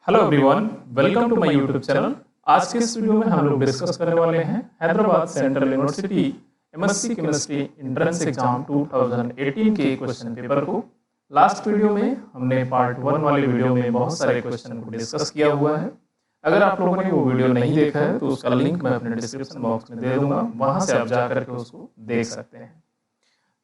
Hello everyone, welcome to my YouTube channel. आज के इस वीडियो में हम लोग डिस्कस करने वाले हैं Hyderabad central university MSc chemistry entrance exam 2018 के क्वेश्चन पेपर को। लास्ट वीडियो में हमने पार्ट 1 वाले वीडियो में बहुत सारे क्वेश्चन को डिस्कस किया हुआ है। अगर आप लोगों ने वो वीडियो नहीं देखा है तो उसका लिंक मैं अपने डिस्क्रिप्शन बॉक्स में दे दूंगा, वहां से आप जाकर के उसको देख सकते हैं।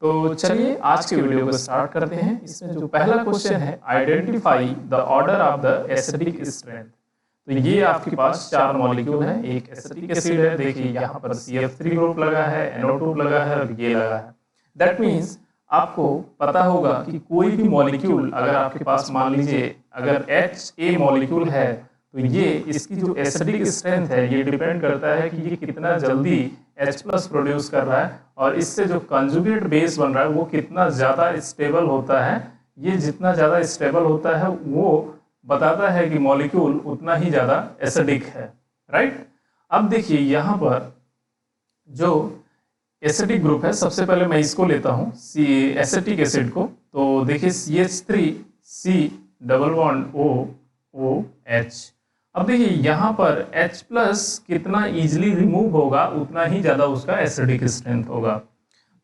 तो चलिए आज के वीडियो को स्टार्ट करते हैं। इसमें जो पहला क्वेश्चन है, identify the order of the acidic strength. तो ये आपके पास चार मॉलिक्यूल हैं, एक एसिटिक एसिड है, देखिए यहाँ पर CF3 ग्रुप लगा है, NO2 लगा है और ये लगा है। दैट मीन्स आपको पता होगा कि कोई भी मॉलिक्यूल अगर आपके पास मान लीजिए अगर HA मॉलिक्यूल है तो ये इसकी जो एसिडिक स्ट्रेंथ है ये डिपेंड करता है कि ये कितना जल्दी H+ प्रोड्यूस कर रहा है और इससे जो कंजुगेट बेस बन रहा है वो कितना ज़्यादा स्टेबल होता है। ये जितना ज़्यादा स्टेबल होता है वो बताता है कि मॉलिक्यूल उतना ही ज़्यादा एसिडिक है, राइट। अब देखिए यहाँ पर जो एसिडिक ग्रुप है, सबसे पहले मैं इसको लेता हूँ एसिटिक एसिड को। तो देखिए CH3 C double bond OH। अब देखिए यहाँ पर H+ कितना इजीली रिमूव होगा उतना ही ज़्यादा उसका एसिडिक स्ट्रेंथ होगा।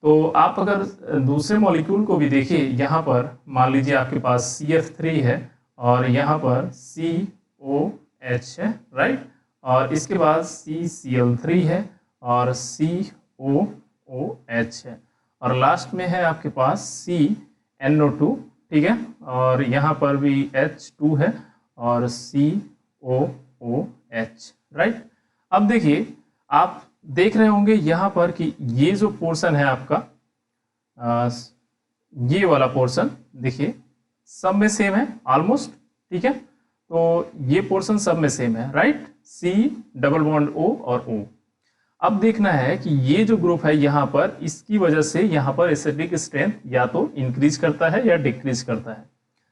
तो आप अगर दूसरे मॉलिक्यूल को भी देखिए, यहाँ पर मान लीजिए आपके पास CF3 है और यहाँ पर COH है, राइट, और इसके बाद CCl3 है और COOH है और लास्ट में है आपके पास CNO2, ठीक है, और यहाँ पर भी H2 है और COOH, राइट। अब देखिए आप देख रहे होंगे यहाँ पर कि ये जो पोर्शन है आपका ये वाला पोर्शन देखिए सब में सेम है ऑलमोस्ट, ठीक है। तो ये पोर्शन सब में सेम है, right, C double bond O और O। अब देखना है कि ये जो ग्रुप है यहाँ पर इसकी वजह से यहाँ पर एसिडिक स्ट्रेंथ या तो इंक्रीज करता है या डिक्रीज करता है।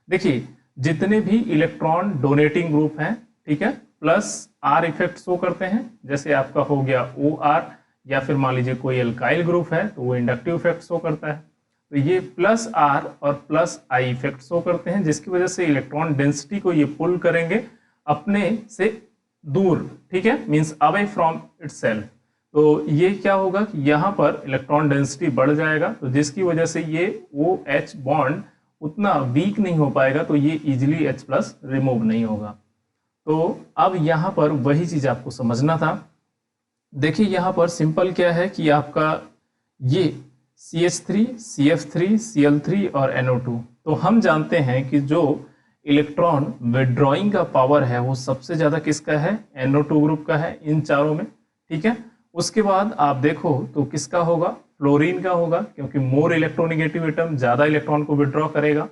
देखिए जितने भी इलेक्ट्रॉन डोनेटिंग ग्रुप हैं, ठीक है, प्लस R इफेक्ट शो करते हैं, जैसे आपका हो गया OR, या फिर मान लीजिए कोई एल्काइल ग्रुप है तो वो इंडक्टिव इफेक्ट शो करता है। तो ये प्लस R और प्लस I इफेक्ट शो करते हैं, जिसकी वजह से इलेक्ट्रॉन डेंसिटी को ये पुल करेंगे अपने से दूर, ठीक है, मीन्स अवे फ्रॉम इटसेल्फ। तो ये क्या होगा कि यहाँ पर इलेक्ट्रॉन डेंसिटी बढ़ जाएगा, तो जिसकी वजह से ये OH बॉन्ड उतना वीक नहीं हो पाएगा, तो ये इजीली H+ रिमूव नहीं होगा। तो अब यहाँ पर वही चीज आपको समझना था। देखिए यहाँ पर सिंपल क्या है कि आपका ये CH3 CF3 Cl3 और NO2, तो हम जानते हैं कि जो इलेक्ट्रॉन विड्रॉइंग का पावर है वो सबसे ज्यादा किसका है, NO2 ग्रुप का है इन चारों में, ठीक है। उसके बाद आप देखो तो किसका होगा, फ्लोरीन का होगा, क्योंकि मोर इलेक्ट्रोनेगेटिव एटम ज्यादा इलेक्ट्रॉन को विड्रॉ करेगा,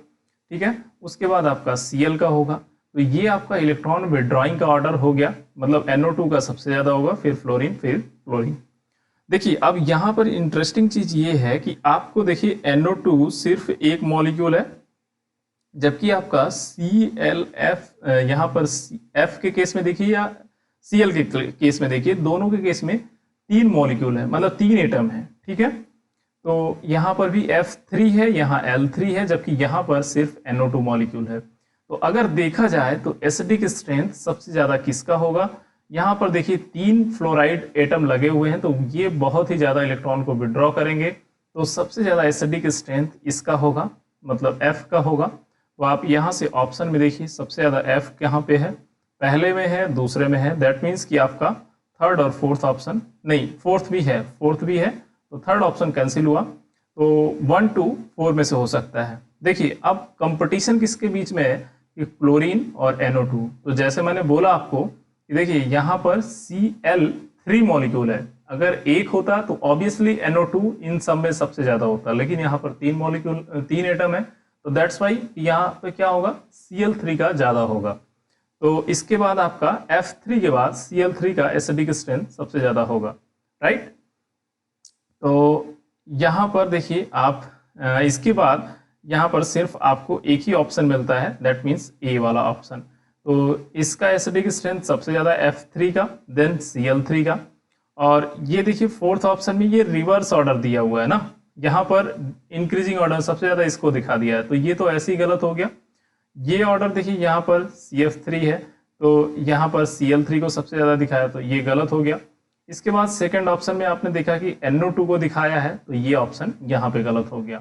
ठीक है। उसके बाद आपका Cl का होगा। तो ये आपका इलेक्ट्रॉन विड्रॉइंग का ऑर्डर हो गया, मतलब NO2 का सबसे ज्यादा होगा, फिर फ्लोरीन, फिर फ्लोरीन। देखिए अब यहाँ पर इंटरेस्टिंग चीज ये है कि आपको देखिए NO2 सिर्फ एक मॉलिक्यूल है, जबकि आपका ClF यहाँ पर F के केस में देखिए या Cl के केस में देखिए, दोनों के केस में 3 मॉलिक्यूल है, मतलब 3 एटम है, ठीक है। तो यहाँ पर भी F3 है, यहाँ L3 है, जबकि यहाँ पर सिर्फ NO2 मॉलिक्यूल है। तो अगर देखा जाए तो एसिडिक स्ट्रेंथ सबसे ज्यादा किसका होगा, यहाँ पर देखिए 3 फ्लोराइड एटम लगे हुए हैं, तो ये बहुत ही ज्यादा इलेक्ट्रॉन को विड्रॉ करेंगे, तो सबसे ज्यादा एसिडिक स्ट्रेंथ इसका होगा, मतलब F का होगा। तो आप यहाँ से ऑप्शन में देखिए सबसे ज्यादा F कहाँ पे है, पहले में है, दूसरे में है, दैट मीन्स कि आपका थर्ड और फोर्थ ऑप्शन नहीं, फोर्थ भी है तो थर्ड ऑप्शन कैंसिल हुआ, तो 1 2 4 में से हो सकता है। देखिए अब कंपटीशन किसके बीच में है कि क्लोरीन और NO2। तो जैसे मैंने बोला आपको कि देखिए यहाँ पर Cl3 मॉलिक्यूल है, अगर एक होता तो ऑब्वियसली NO2 इन सब में सबसे ज्यादा होता, लेकिन यहाँ पर 3 मॉलिक्यूल 3 एटम है, तो दैट्स वाई यहाँ पे क्या होगा, Cl3 का ज्यादा होगा। तो इसके बाद आपका F3 के बाद Cl3 का एसिडिक स्ट्रेंथ सबसे ज्यादा होगा, राइट। तो यहाँ पर देखिए आप इसके बाद यहाँ पर सिर्फ आपको एक ही ऑप्शन मिलता है, दैट मीन्स ए वाला ऑप्शन। तो इसका एसिडिक स्ट्रेंथ सबसे ज्यादा F3 का, देन Cl3 का, और ये देखिए फोर्थ ऑप्शन में ये रिवर्स ऑर्डर दिया हुआ है ना, यहाँ पर इंक्रीजिंग ऑर्डर सबसे ज्यादा इसको दिखा दिया है, तो ये तो ऐसे ही गलत हो गया। ये ऑर्डर देखिए यहाँ पर CF3 है, तो यहाँ पर Cl3 को सबसे ज़्यादा दिखाया, तो ये गलत हो गया। इसके बाद सेकंड ऑप्शन में आपने देखा कि NO2 को दिखाया है, तो ये ऑप्शन यहाँ पे गलत हो गया।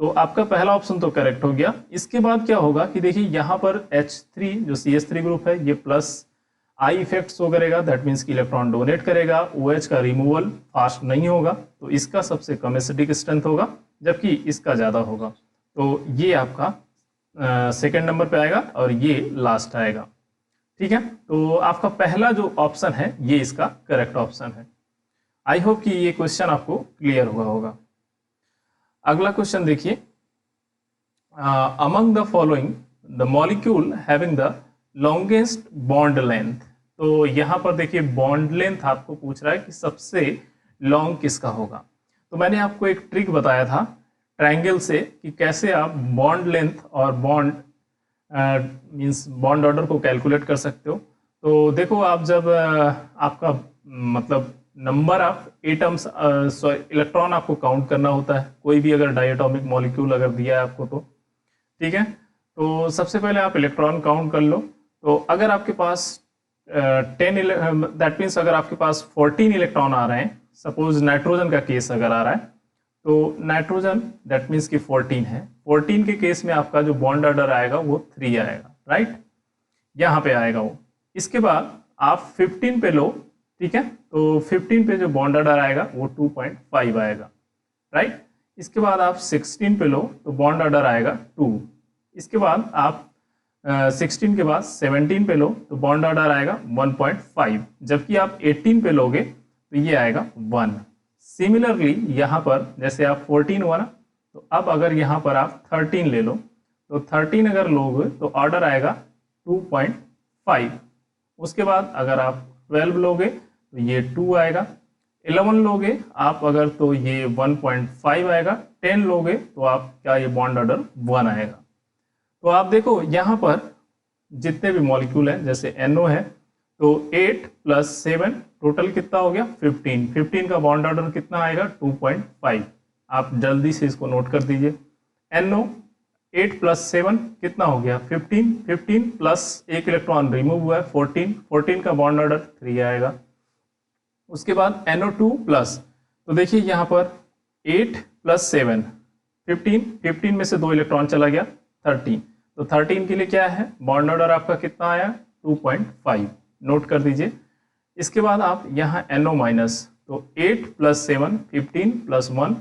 तो आपका पहला ऑप्शन तो करेक्ट हो गया। इसके बाद क्या होगा कि देखिए यहाँ पर H3 जो CH3 ग्रुप है, ये प्लस आई इफेक्ट शो करेगा, दैट मीन्स कि इलेक्ट्रॉन डोनेट करेगा, OH का रिमूवल फास्ट नहीं होगा, तो इसका सबसे कम एसिडिक स्ट्रेंथ होगा, जबकि इसका ज़्यादा होगा। तो ये आपका सेकेंड नंबर पे आएगा और ये लास्ट आएगा। ठीक है, तो आपका पहला जो ऑप्शन है ये इसका करेक्ट ऑप्शन है। आई होप कि ये क्वेश्चन आपको क्लियर हुआ होगा। अगला क्वेश्चन देखिए, among the following the molecule having the longest bond length. तो यहाँ पर देखिए बॉन्ड लेंथ आपको पूछ रहा है कि सबसे लॉन्ग किसका होगा। तो मैंने आपको एक ट्रिक बताया था ट्रायंगल से कि कैसे आप बॉन्ड लेंथ और बॉन्ड मीन्स बॉन्ड ऑर्डर को कैलकुलेट कर सकते हो। तो देखो आप जब आपका मतलब नंबर ऑफ एटम्स इलेक्ट्रॉन आपको काउंट करना होता है, कोई भी अगर डायटोमिक मॉलिक्यूल अगर दिया है आपको, तो ठीक है, तो सबसे पहले आप इलेक्ट्रॉन काउंट कर लो। तो अगर आपके पास 10 दैट मीन्स अगर आपके पास 14 इलेक्ट्रॉन आ रहे हैं, सपोज नाइट्रोजन का केस अगर आ रहा है, तो नाइट्रोजन दैट मीन्स कि 14 है, 14 के केस में आपका जो बॉन्ड ऑर्डर आएगा वो 3 आएगा, राइट, यहाँ पे आएगा वो। इसके बाद आप 15 पे लो, ठीक है, तो 15 पे जो बॉन्ड ऑर्डर आएगा वो 2.5 आएगा, राइट। इसके बाद आप 16 पे लो तो बॉन्ड ऑर्डर आएगा 2। इसके बाद आप 16 के बाद 17 पे लो तो बॉन्ड ऑर्डर आएगा 1.5, जबकि आप 18 पे लोगे तो ये आएगा 1। सिमिलरली यहाँ पर जैसे आप 14 हुआ ना, तो अब अगर यहाँ पर आप 13 ले लो, तो 13 अगर लोगे तो ऑर्डर आएगा 2.5। उसके बाद अगर आप 12 लोगे तो ये 2 आएगा, 11 लोगे आप अगर तो ये 1.5 आएगा, 10 लोगे तो आपका ये बॉन्ड ऑर्डर 1 आएगा। तो आप देखो यहाँ पर जितने भी मॉलिक्यूल हैं, जैसे NO है, तो 8 + 7 टोटल कितना हो गया 15। 15 का बॉन्ड ऑर्डर कितना आएगा 2.5। आप जल्दी से इसको नोट कर दीजिए। NO 8 + 7 कितना हो गया 15। 15 प्लस एक इलेक्ट्रॉन रिमूव हुआ है 14। 14 का बॉन्ड ऑर्डर 3 आएगा। उसके बाद NO2 प्लस, तो देखिए यहाँ पर 8 + 7 15, 15 में से 2 इलेक्ट्रॉन चला गया 13, तो 13 के लिए क्या है बॉन्ड ऑर्डर आपका कितना आया 2.5, नोट कर दीजिए। इसके बाद आप यहाँ NO माइनस, तो 8 + 7 15 + 1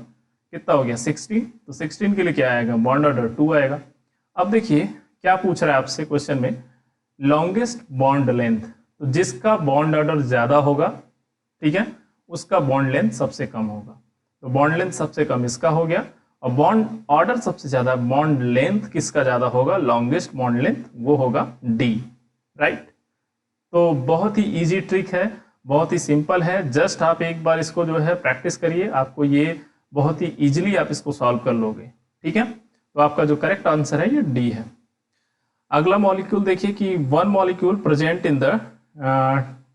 कितना हो गया 16, तो 16 के लिए क्या आएगा बॉन्ड ऑर्डर 2 आएगा। अब देखिए क्या पूछ रहा है आपसे क्वेश्चन में, लॉन्गेस्ट बॉन्ड लेंथ, तो जिसका बॉन्ड ऑर्डर ज्यादा होगा, ठीक है, उसका बॉन्ड लेंथ सबसे कम होगा। तो बॉन्ड लेंथ सबसे कम इसका हो गया, और बॉन्ड ऑर्डर सबसे ज्यादा, बॉन्ड लेंथ किसका ज्यादा होगा, लॉन्गेस्ट बॉन्ड लेंथ, वो होगा D, राइट। तो बहुत ही इजी ट्रिक है, बहुत ही सिंपल है, जस्ट आप एक बार इसको जो है प्रैक्टिस करिए, आपको ये बहुत ही इजीली आप इसको सॉल्व कर लोगे, ठीक है। तो आपका जो करेक्ट आंसर है ये D है। अगला मॉलिक्यूल देखिए कि one molecule present in the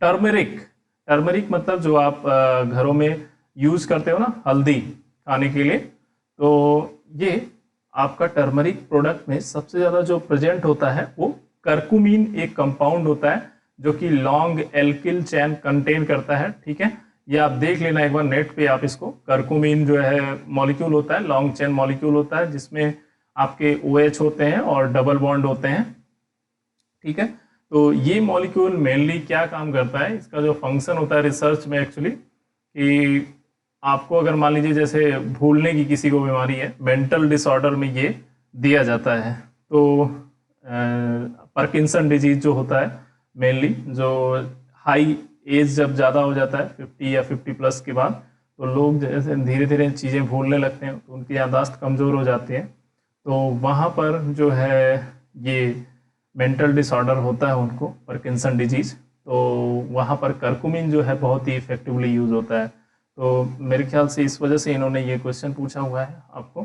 turmeric. Turmeric मतलब जो आप घरों में यूज करते हो ना हल्दी खाने के लिए, तो ये आपका टर्मरिक प्रोडक्ट में सबसे ज्यादा जो प्रेजेंट होता है वो कर्कुमिन एक कंपाउंड होता है जो कि लॉन्ग एल्किल चैन कंटेन करता है, ठीक है। ये आप देख लेना एक बार नेट पे, आप इसको कर्कुमिन जो है मॉलिक्यूल होता है, लॉन्ग चेन मॉलिक्यूल होता है जिसमें आपके OH होते हैं और डबल बॉन्ड होते हैं, ठीक है। तो ये मॉलिक्यूल मेनली क्या काम करता है, इसका जो फंक्शन होता है रिसर्च में एक्चुअली, कि आपको अगर मान लीजिए जैसे भूलने की किसी को बीमारी है, मेंटल डिसऑर्डर में ये दिया जाता है। तो पार्किंसन डिजीज जो होता है मेनली, जो हाई एज जब ज़्यादा हो जाता है 50 या 50+ के बाद, तो लोग जैसे धीरे धीरे चीज़ें भूलने लगते हैं, तो उनकी याददाश्त कमज़ोर हो जाती है। तो वहाँ पर जो है ये मेंटल डिसऑर्डर होता है उनको, पार्किंसन डिजीज, तो वहाँ पर कर्कुमिन जो है बहुत ही इफेक्टिवली यूज होता है। तो मेरे ख्याल से इस वजह से इन्होंने ये क्वेश्चन पूछा हुआ है आपको।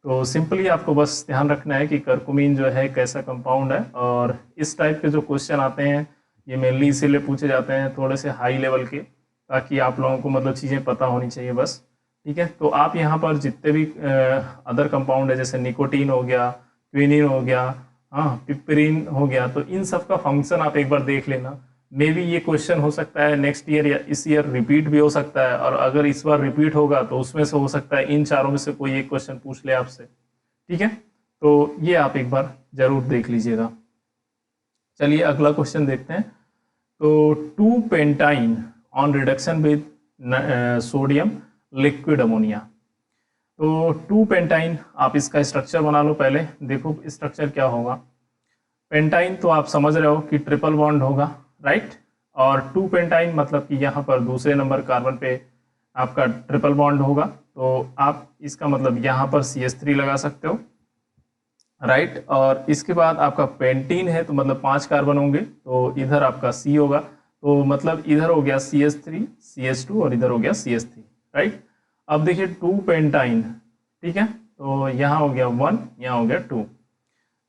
तो सिंपली आपको बस ध्यान रखना है कि कर्कुमिन जो है कैसा कंपाउंड है, और इस टाइप के जो क्वेश्चन आते हैं ये मेनली इसीलिए पूछे जाते हैं थोड़े से हाई लेवल के, ताकि आप लोगों को मतलब चीज़ें पता होनी चाहिए बस, ठीक है। तो आप यहाँ पर जितने भी अदर कंपाउंड है, जैसे निकोटीन हो गया, क्विनिन हो गया, हाँ पिपरीन हो गया। तो इन सब का फंक्शन आप एक बार देख लेना। मे बी ये क्वेश्चन हो सकता है नेक्स्ट ईयर या इस ईयर रिपीट भी हो सकता है, और अगर इस बार रिपीट होगा तो उसमें से हो सकता है इन चारों में से कोई एक क्वेश्चन पूछ ले आपसे। ठीक है, तो ये आप एक बार जरूर देख लीजिएगा। चलिए अगला क्वेश्चन देखते हैं। तो 2 pentyne on reduction with sodium liquid ammonia. तो 2 पेंटाइन, आप इसका स्ट्रक्चर बना लो पहले। देखो स्ट्रक्चर क्या होगा। पेंटाइन तो आप समझ रहे हो कि ट्रिपल बॉन्ड होगा, राइट। और 2 पेंटाइन मतलब कि यहाँ पर दूसरे नंबर कार्बन पे आपका ट्रिपल बॉन्ड होगा। तो आप इसका मतलब यहाँ पर CH3 लगा सकते हो, राइट। और इसके बाद आपका पेंटीन है तो मतलब 5 कार्बन होंगे, तो इधर आपका C होगा। तो मतलब इधर हो गया CH3 CH2 और इधर हो गया CH3, राइट। अब देखिए 2 पेंटाइन, ठीक है, तो यहाँ हो गया 1, यहाँ हो गया 2।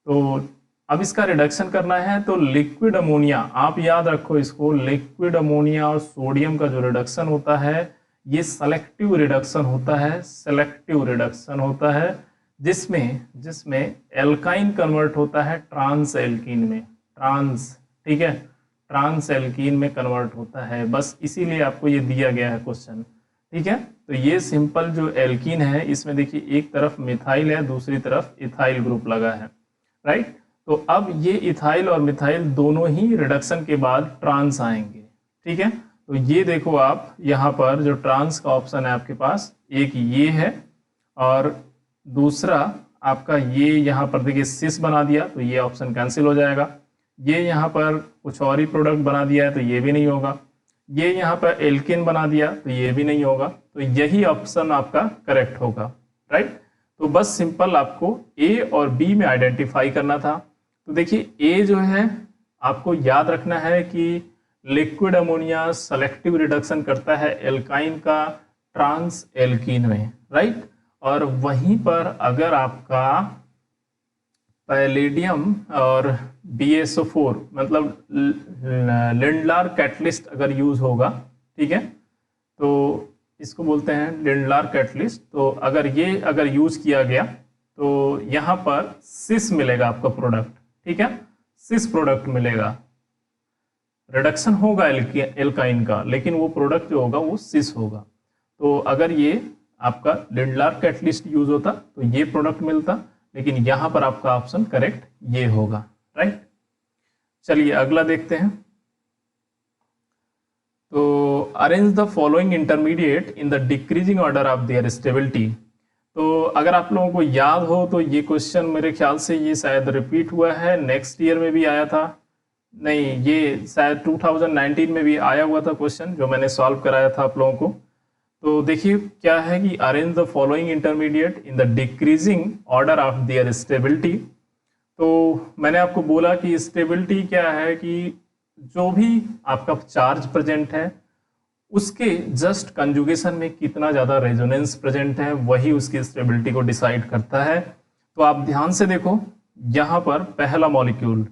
तो अब इसका रिडक्शन करना है। तो लिक्विड अमोनिया, आप याद रखो इसको, लिक्विड अमोनिया और सोडियम का जो रिडक्शन होता है ये सेलेक्टिव रिडक्शन होता है, सेलेक्टिव रिडक्शन होता है, जिसमें एल्काइन कन्वर्ट होता है ट्रांस एल्कीन में, ट्रांस, ठीक है, ट्रांस एल्कीन में कन्वर्ट होता है। बस इसीलिए आपको ये दिया गया है क्वेश्चन, ठीक है। तो ये सिंपल जो एल्कीन है इसमें देखिए एक तरफ मिथाइल है, दूसरी तरफ इथाइल ग्रुप लगा है, राइट। तो अब ये इथाइल और मिथाइल दोनों ही रिडक्शन के बाद ट्रांस आएंगे, ठीक है। तो ये देखो आप यहाँ पर जो ट्रांस का ऑप्शन है आपके पास, एक ये है और दूसरा आपका ये यहाँ पर देखिए सिस बना दिया तो ये ऑप्शन कैंसिल हो जाएगा। ये यहाँ पर कुछ और ही प्रोडक्ट बना दिया है तो ये भी नहीं होगा। ये यहाँ पर एल्केन बना दिया तो ये भी नहीं होगा। तो यही ऑप्शन आपका करेक्ट होगा, राइट। तो बस सिंपल आपको ए और बी में आइडेंटिफाई करना था। तो देखिए ए जो है आपको याद रखना है कि लिक्विड अमोनिया सेलेक्टिव रिडक्शन करता है एल्काइन का ट्रांस एल्कीन में, राइट। और वहीं पर अगर आपका पैलेडियम और BSO4 मतलब लिंडलार कैटलिस्ट अगर यूज होगा, ठीक है, तो इसको बोलते हैं लिंडलार कैटलिस्ट। तो अगर यूज किया गया तो यहाँ पर सिस मिलेगा आपका प्रोडक्ट, ठीक है, सिस प्रोडक्ट मिलेगा। रिडक्शन होगा एल्काइन का, लेकिन वो प्रोडक्ट जो होगा वो सिस होगा। तो अगर ये आपका लिंडलार कैटलिस्ट यूज होता तो ये प्रोडक्ट मिलता, लेकिन यहां पर आपका ऑप्शन करेक्ट ये होगा, राइट। चलिए अगला देखते हैं। तो arrange the following intermediate in the decreasing order of their stability. तो अगर आप लोगों को याद हो तो ये क्वेश्चन मेरे ख्याल से ये शायद रिपीट हुआ है, नेक्स्ट ईयर में भी आया था, नहीं ये शायद 2019 में भी आया हुआ था क्वेश्चन जो मैंने सॉल्व कराया था आप लोगों को। तो देखिए क्या है कि arrange the following intermediate in the decreasing order of their stability. तो मैंने आपको बोला कि स्टेबिलिटी क्या है कि जो भी आपका चार्ज प्रेजेंट है उसके जस्ट कंजुगेशन में कितना ज्यादा रेजोनेंस प्रेजेंट है वही उसकी स्टेबिलिटी को डिसाइड करता है। तो आप ध्यान से देखो, यहां पर पहला मॉलिक्यूल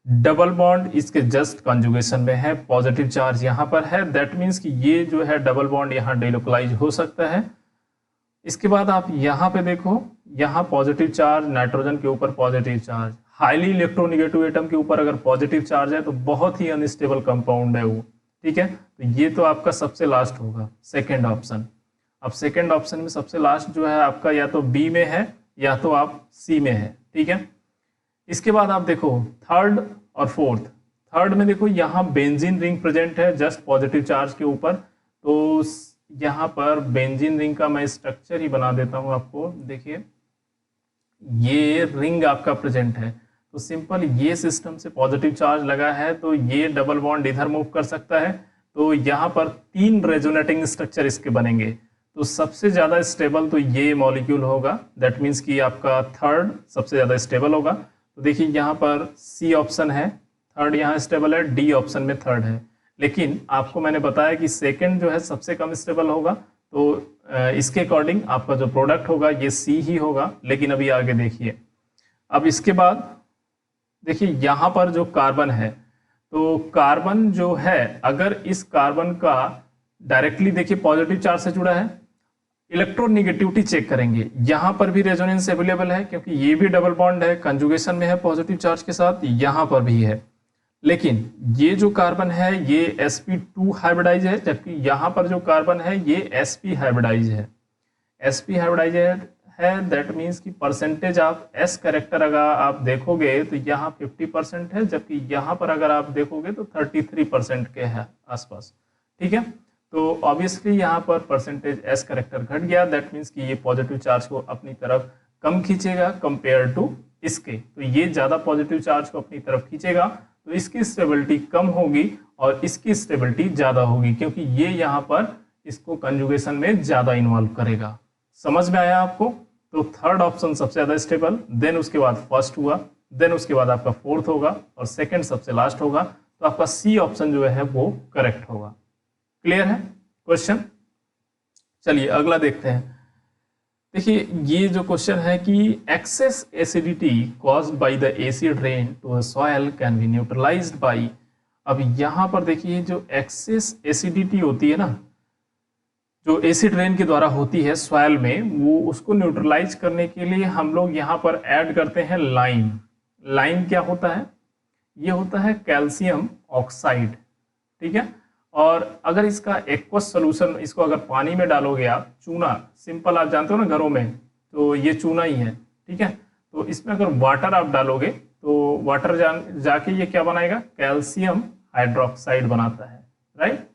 डबल बॉन्ड इसके जस्ट कंजुगेशन में है, पॉजिटिव चार्ज यहाँ पर है, दैट मीन्स कि ये जो है डबल बॉन्ड यहाँ डिलोकलाइज हो सकता है। इसके बाद आप यहाँ पे देखो, यहाँ पॉजिटिव चार्ज, नाइट्रोजन के ऊपर positive charge, highly electronegative atom के ऊपर अगर पॉजिटिव चार्ज है तो बहुत ही अनस्टेबल कंपाउंड है वो, ठीक है। तो ये तो आपका सबसे लास्ट होगा, सेकेंड ऑप्शन। अब सेकेंड ऑप्शन में सबसे लास्ट जो है आपका या तो बी में है या तो आप सी में है, ठीक है। इसके बाद आप देखो थर्ड और फोर्थ। थर्ड में देखो यहाँ बेंजीन रिंग प्रेजेंट है जस्ट पॉजिटिव चार्ज के ऊपर। तो यहाँ पर बेंजीन रिंग का मैं स्ट्रक्चर ही बना देता हूँ आपको, देखिए ये रिंग आपका प्रेजेंट है। तो सिंपल ये सिस्टम से पॉजिटिव चार्ज लगा है तो ये डबल बॉन्ड इधर मूव कर सकता है। तो यहाँ पर 3 रेजोनेटिंग स्ट्रक्चर इसके बनेंगे। तो सबसे ज्यादा स्टेबल तो ये मॉलिक्यूल होगा, दैट मीन्स कि आपका थर्ड सबसे ज्यादा स्टेबल होगा। तो देखिए यहाँ पर सी ऑप्शन है, थर्ड यहाँ स्टेबल है, डी ऑप्शन में थर्ड है। लेकिन आपको मैंने बताया कि सेकंड जो है सबसे कम स्टेबल होगा। तो इसके अकॉर्डिंग आपका जो प्रोडक्ट होगा ये सी ही होगा। लेकिन अभी आगे देखिए, अब इसके बाद देखिए यहाँ पर जो कार्बन है, तो कार्बन जो है अगर इस कार्बन का डायरेक्टली देखिए पॉजिटिव चार्ज से जुड़ा है, इलेक्ट्रोनेगेटिविटी चेक करेंगे, यहां पर भी रेजोनेंस अवेलेबल है क्योंकि ये भी डबल बॉन्ड है, कंजुगेशन में है पॉजिटिव चार्ज के साथ, यहां पर भी है। लेकिन ये जो कार्बन है ये sp2 हाइब्रिडाइज है, जबकि यहां पर जो कार्बन है ये sp हाइब्रिडाइज है। sp हाइब्रिडाइज है, दैट मीन्स कि परसेंटेज ऑफ s कैरेक्टर अगर आप देखोगे तो यहाँ 50% है, जबकि यहाँ पर अगर आप देखोगे तो 33% के है आसपास। ठीक है, तो ऑब्वियसली यहाँ पर परसेंटेज s कैरेक्टर घट गया, दैट मीन्स कि ये पॉजिटिव चार्ज को अपनी तरफ कम खींचेगा कंपेयर टू इसके। तो ये ज्यादा पॉजिटिव चार्ज को अपनी तरफ खींचेगा, तो इसकी स्टेबिलिटी कम होगी और इसकी स्टेबिलिटी ज्यादा होगी, क्योंकि ये यहाँ पर इसको कंजुगेशन में ज्यादा इन्वॉल्व करेगा। समझ में आया आपको? तो थर्ड ऑप्शन सबसे ज्यादा स्टेबल, देन उसके बाद फर्स्ट हुआ, देन उसके बाद आपका फोर्थ होगा और सेकंड सबसे लास्ट होगा, तो आपका सी ऑप्शन जो है वो करेक्ट होगा। क्लियर है क्वेश्चन? चलिए अगला देखते हैं। देखिए ये जो क्वेश्चन है कि excess acidity caused by the acid rain to the soil can be neutralised by. अब यहाँ पर देखिए जो एक्सेस एसिडिटी होती है ना, जो एसिड रेन के द्वारा होती है सॉइल में, वो उसको न्यूट्रलाइज करने के लिए हम लोग यहाँ पर ऐड करते हैं लाइम। लाइम क्या होता है? ये होता है कैल्शियम ऑक्साइड। ठीक है, और अगर इसका एक्वस सोल्यूशन, इसको अगर पानी में डालोगे आप, चूना सिंपल आप जानते हो ना घरों में, तो ये चूना ही है। ठीक है, तो इसमें अगर वाटर आप डालोगे तो वाटर जाके ये क्या बनाएगा? कैल्शियम हाइड्रोक्साइड बनाता है, राइट।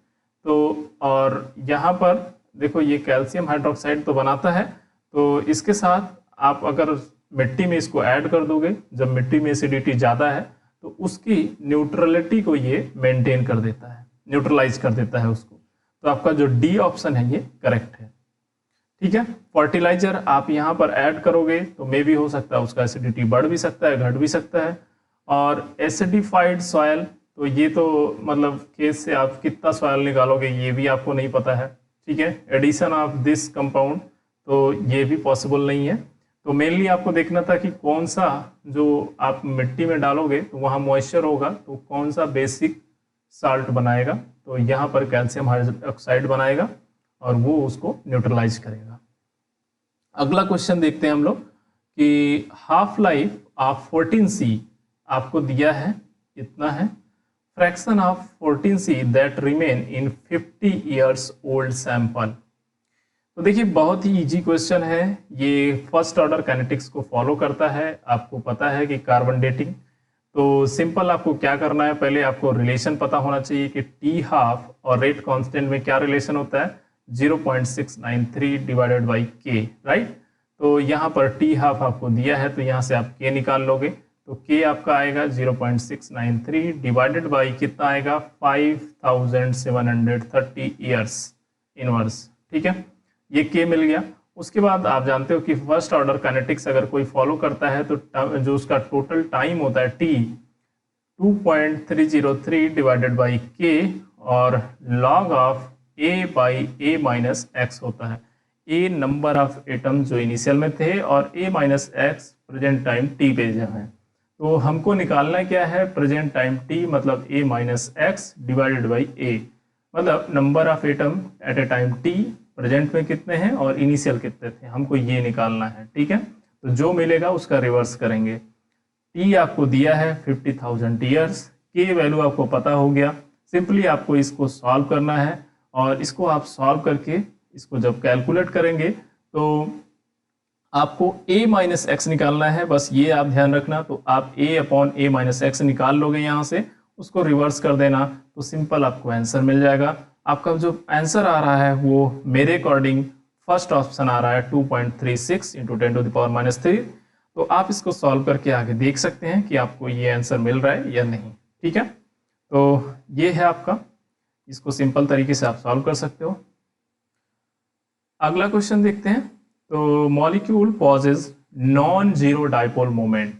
तो और यहाँ पर देखो ये कैल्शियम हाइड्रोक्साइड तो बनाता है, तो इसके साथ आप अगर मिट्टी में इसको ऐड कर दोगे, जब मिट्टी में एसिडिटी ज्यादा है तो उसकी न्यूट्रलिटी को ये मेंटेन कर देता है, न्यूट्रलाइज कर देता है उसको। तो आपका जो डी ऑप्शन है ये करेक्ट है। ठीक है, फर्टिलाइजर आप यहाँ पर ऐड करोगे तो मे भी हो सकता है उसका एसिडिटी बढ़ भी सकता है, घट भी सकता है। और एसिडिफाइड सॉयल, तो ये तो मतलब खेत से आप कितना सॉयल निकालोगे ये भी आपको नहीं पता है। ठीक है, एडिशन ऑफ दिस कंपाउंड, तो ये भी पॉसिबल नहीं है। तो मेनली आपको देखना था कि कौन सा जो आप मिट्टी में डालोगे तो वहाँ मॉइस्चर होगा, तो कौन सा बेसिक साल्ट बनाएगा, तो यहाँ पर कैल्शियम हाइड्रोक्साइड बनाएगा और वो उसको न्यूट्रलाइज करेगा। अगला क्वेश्चन देखते हैं हम लोग कि हाफ लाइफ ऑफ 14C आपको दिया है, कितना है? Fraction of 14C that remain in 50 years old sample. तो देखिए बहुत ही इजी क्वेश्चन है, ये फर्स्ट ऑर्डर काइनेटिक्स को फॉलो करता है। आपको पता है कि कार्बन डेटिंग, तो सिंपल आपको क्या करना है, पहले आपको रिलेशन पता होना चाहिए कि टी हाफ और रेट कांस्टेंट में क्या रिलेशन होता है, 0.693 डिवाइडेड बाई के, राइट। तो यहाँ पर टी हाफ आपको दिया है, तो यहाँ से आप के निकाल लोगे, तो के आपका आएगा 0.693 डिवाइडेड बाई कितना आएगा, 5730 ईयर्स इनवर्स। ठीक है, ये के मिल गया। उसके बाद आप जानते हो कि फर्स्ट ऑर्डर काइनेटिक्स अगर कोई फॉलो करता है तो जो उसका टोटल टाइम होता है टी, 2.303 डिवाइडेड बाई के और log of A by A minus X होता है। ए नंबर ऑफ एटम जो इनिशियल में थे और A minus X present time T पे जो है। तो हमको निकालना क्या है, प्रेजेंट टाइम टी मतलब ए माइनस एक्स डिवाइडेड बाई ए, मतलब number of atom at A time T present में कितने हैं और इनिशियल कितने थे, हमको ये निकालना है। ठीक है, तो जो मिलेगा उसका रिवर्स करेंगे। टी आपको दिया है 50,000 ईयर्स, के वैल्यू आपको पता हो गया, सिंपली आपको इसको सॉल्व करना है और इसको आप सॉल्व करके इसको जब कैलकुलेट करेंगे तो आपको a माइनस एक्स निकालना है, बस ये आप ध्यान रखना। तो आप a upon a minus x निकाल लोगे, यहाँ से उसको रिवर्स कर देना तो सिंपल आपको आंसर मिल जाएगा। आपका जो आंसर आ रहा है वो मेरे अकॉर्डिंग फर्स्ट ऑप्शन आ रहा है 2.36 इंटू 10⁻³ तो आप इसको सॉल्व करके आगे देख सकते हैं कि आपको ये आंसर मिल रहा है या नहीं। ठीक है, तो ये है आपका, इसको सिंपल तरीके से आप सॉल्व कर सकते हो। अगला क्वेश्चन देखते हैं। तो molecule possesses non zero dipole moment.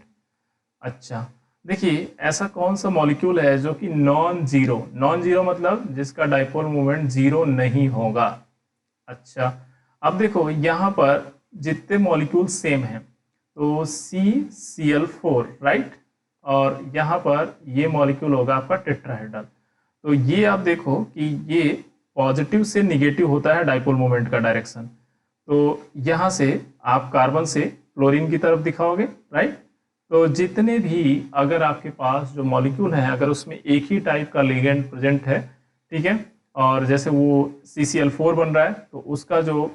अच्छा देखिए ऐसा कौन सा मॉलिक्यूल है जो कि नॉन जीरो मतलब जिसका डाइपोल मोमेंट जीरो नहीं होगा। अच्छा अब देखो यहाँ पर जितने मॉलिक्यूल सेम हैं तो CCl4 राइट, और यहाँ पर ये मॉलिक्यूल होगा आपका टेट्राहेड्रल। तो ये आप देखो कि ये पॉजिटिव से निगेटिव होता है डाइपोल मोमेंट का डायरेक्शन। तो यहाँ से आप कार्बन से फ्लोरीन की तरफ दिखाओगे, राइट। तो जितने भी अगर आपके पास जो मॉलिक्यूल है अगर उसमें एक ही टाइप का लिगेंड प्रेजेंट है, ठीक है, और जैसे वो CCl4 बन रहा है तो उसका जो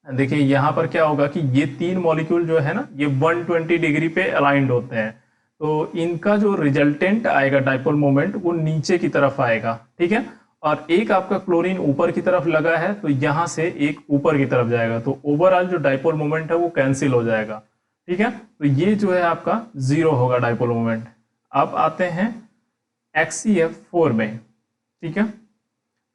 देखिए यहाँ पर क्या होगा कि ये 3 मॉलिक्यूल जो है ना ये 120 डिग्री पे अलाइंड होते हैं, तो इनका जो रिजल्टेंट आएगा डाइपोल मोमेंट वो नीचे की तरफ आएगा, ठीक है। और एक आपका क्लोरीन ऊपर की तरफ लगा है तो यहाँ से एक ऊपर की तरफ जाएगा, तो ओवरऑल जो डाइपोल मोमेंट है वो कैंसिल हो जाएगा, ठीक है। तो ये जो है आपका 0 होगा डाइपोल मोमेंट। अब आते हैं HCF4 में, ठीक है।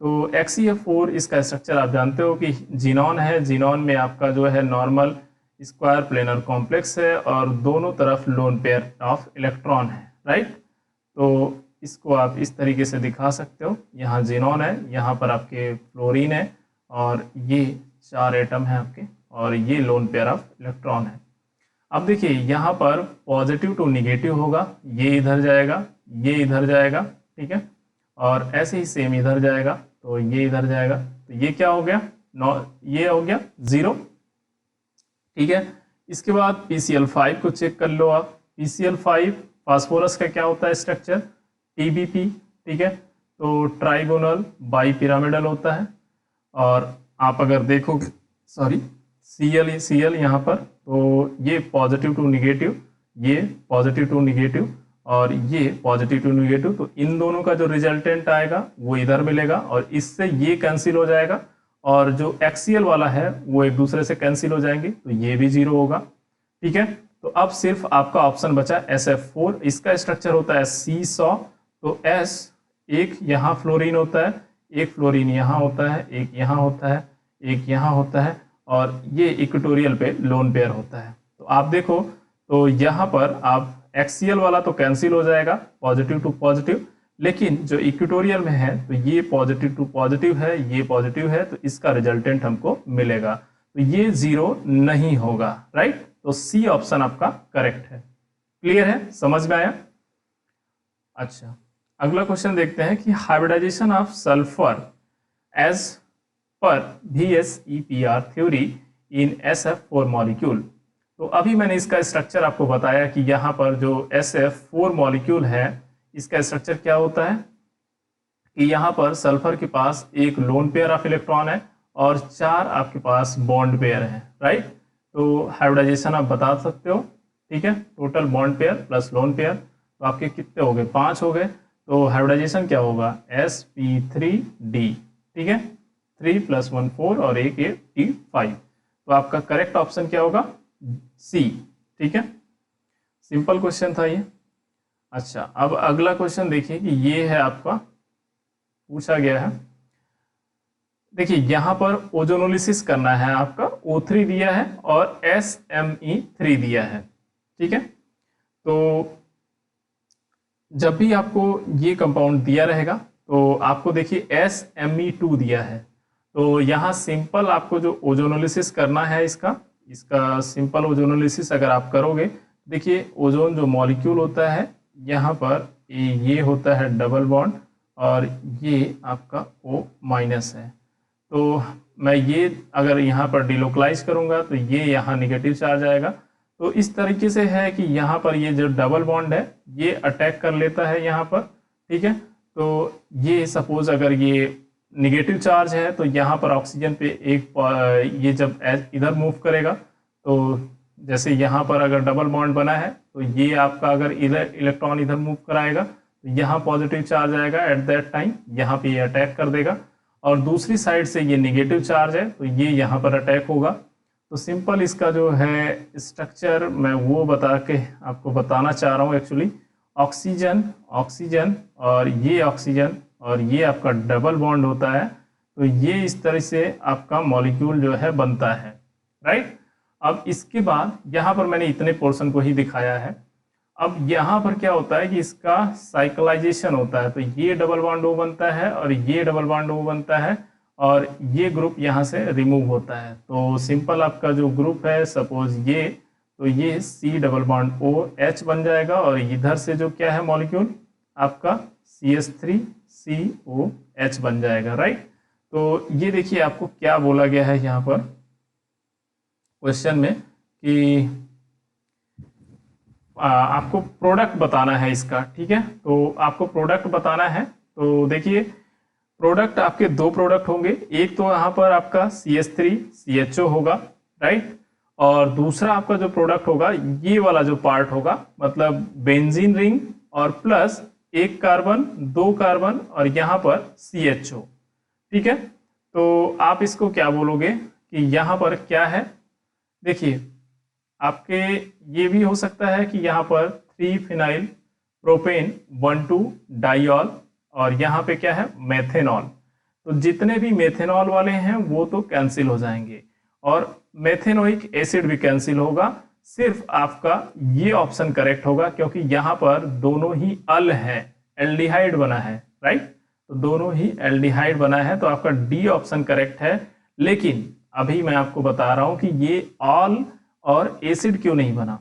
तो HCF4 इसका स्ट्रक्चर आप जानते हो कि जीनॉन है, जीनॉन में आपका जो है नॉर्मल स्क्वायर प्लेनर कॉम्प्लेक्स है और दोनों तरफ लोन पेयर ऑफ इलेक्ट्रॉन है, राइट। तो इसको आप इस तरीके से दिखा सकते हो, यहाँ जीनॉन है, यहाँ पर आपके फ्लोरीन है और ये 4 एटम है आपके और ये लोन पेयर ऑफ इलेक्ट्रॉन है। अब देखिए यहाँ पर पॉजिटिव टू निगेटिव होगा, ये इधर जाएगा, ये इधर जाएगा, ठीक है, और ऐसे ही सेम इधर जाएगा तो ये इधर जाएगा, तो ये क्या हो गया, ये हो गया 0, ठीक है। इसके बाद PCl5 को चेक कर लो आप। PCl5 फास्फोरस का क्या होता है स्ट्रक्चर, TBP, ठीक है, तो ट्राइगोनल बाई पिरामिडल होता है। और आप अगर देखो Cl यहाँ पर, तो ये पॉजिटिव टू निगेटिव, ये पॉजिटिव टू निगेटिव और ये पॉजिटिव टू निगेटिव, तो इन दोनों का जो रिजल्टेंट आएगा वो इधर मिलेगा और इससे ये कैंसिल हो जाएगा और जो एक्सियल वाला है वो एक दूसरे से कैंसिल हो जाएंगे, तो ये भी 0 होगा, ठीक है। तो अब सिर्फ आपका ऑप्शन बचा SF4, इसका स्ट्रक्चर होता है C100, तो S एक यहाँ फ्लोरीन होता है, एक फ्लोरीन यहाँ होता है, एक यहाँ होता है, एक यहाँ होता है और ये इक्वेटोरियल पे लोन पेयर होता है। तो आप देखो तो यहाँ पर आप एक्सियल वाला तो कैंसिल हो जाएगा पॉजिटिव टू पॉजिटिव, लेकिन जो इक्वेटोरियल में है तो ये पॉजिटिव टू पॉजिटिव है, ये पॉजिटिव है, तो इसका रिजल्टेंट हमको मिलेगा, तो ये 0 नहीं होगा, राइट। तो C ऑप्शन आपका करेक्ट है। क्लियर है, समझ में आया। अच्छा, अगला क्वेश्चन देखते हैं कि हाइब्रिडाइजेशन ऑफ सल्फर एज पर VSEPR theory in SF4 molecule. तो अभी मैंने इसका स्ट्रक्चर आपको बताया कि यहाँ पर जो SF4 मॉलिक्यूल है इसका स्ट्रक्चर क्या होता है कि यहाँ पर सल्फर के पास एक लोन पेयर ऑफ इलेक्ट्रॉन है और 4 आपके पास बॉन्ड पेयर है, राइट। तो हाइब्रिडाइजेशन आप बता सकते हो, ठीक है, total bond pair plus lone pair, तो आपके कितने हो गए, 5 हो गए। तो हाइब्रिडाइजेशन क्या होगा, sp3d, ठीक है, 3 + 1 4 और एक ये T5, तो आपका करेक्ट ऑप्शन क्या होगा, C, ठीक है। सिंपल क्वेश्चन था ये। अच्छा, अब अगला क्वेश्चन देखिए कि ये है आपका पूछा गया है, देखिए यहाँ पर ओजोनोलिसिस करना है आपका, O3 दिया है और SME3 दिया है, ठीक है। तो जब भी आपको ये कंपाउंड दिया रहेगा तो आपको देखिए SME2 दिया है, तो यहाँ सिंपल आपको जो ओजोनोलिसिस करना है इसका सिंपल ओजोनोलिसिस अगर आप करोगे, देखिए ओजोन जो मॉलिक्यूल होता है यहाँ पर ये होता है डबल बॉन्ड और ये आपका O- है, तो मैं ये अगर यहाँ पर डिलोकलाइज करूँगा तो ये यहाँ निगेटिव चार्ज आएगा। तो इस तरीके से है कि यहाँ पर ये जो डबल बॉन्ड है ये अटैक कर लेता है यहाँ पर, ठीक है। तो ये सपोज अगर ये निगेटिव चार्ज है तो यहाँ पर ऑक्सीजन पे एक ये जब इधर मूव करेगा तो जैसे यहाँ पर अगर डबल बॉन्ड बना है तो ये आपका अगर इधर इलेक्ट्रॉन इधर मूव कराएगा तो यहाँ पॉजिटिव चार्ज आएगा, एट दैट टाइम यहाँ पे ये अटैक कर देगा और दूसरी साइड से ये निगेटिव चार्ज है तो ये यहाँ पर अटैक होगा। तो सिंपल इसका जो है स्ट्रक्चर मैं वो बता के आपको बताना चाह रहा हूँ एक्चुअली, ऑक्सीजन ऑक्सीजन और ये आपका डबल बॉन्ड होता है, तो ये इस तरह से आपका मॉलिक्यूल जो है बनता है, राइट। अब इसके बाद यहाँ पर मैंने इतने पोर्शन को ही दिखाया है। अब यहाँ पर क्या होता है कि इसका साइक्लाइजेशन होता है, तो ये डबल बॉन्ड O बनता है और ये डबल बॉन्ड O बनता है और ये ग्रुप यहाँ से रिमूव होता है। तो सिंपल आपका जो ग्रुप है सपोज ये, तो ये C डबल बॉन्ड OH बन जाएगा और इधर से जो क्या है मॉलिक्यूल आपका CH3COH बन जाएगा, राइट। तो ये देखिए आपको क्या बोला गया है यहाँ पर क्वेश्चन में कि आपको प्रोडक्ट बताना है इसका, ठीक है। तो आपको प्रोडक्ट बताना है, तो देखिए प्रोडक्ट आपके दो प्रोडक्ट होंगे, एक तो यहाँ पर आपका CH3CHO होगा, राइट, और दूसरा आपका जो प्रोडक्ट होगा ये वाला जो पार्ट होगा, मतलब बेंजीन रिंग और प्लस एक कार्बन, दो कार्बन और यहाँ पर CHO, ठीक है। तो आप इसको क्या बोलोगे कि यहाँ पर क्या है, देखिए आपके ये भी हो सकता है कि यहाँ पर 3 फिनाइल प्रोपेन 1,2 डाइऑल और यहाँ पे क्या है मेथेनॉल। तो जितने भी मेथेनॉल वाले हैं वो तो कैंसिल हो जाएंगे और मेथेनोइक एसिड भी कैंसिल होगा, सिर्फ आपका ये ऑप्शन करेक्ट होगा क्योंकि यहाँ पर दोनों ही अल है, एल्डिहाइड बना है, राइट। तो दोनों ही एल्डिहाइड बना है, तो आपका डी ऑप्शन करेक्ट है। लेकिन अभी मैं आपको बता रहा हूं कि ये ऑल और एसिड क्यों नहीं बना।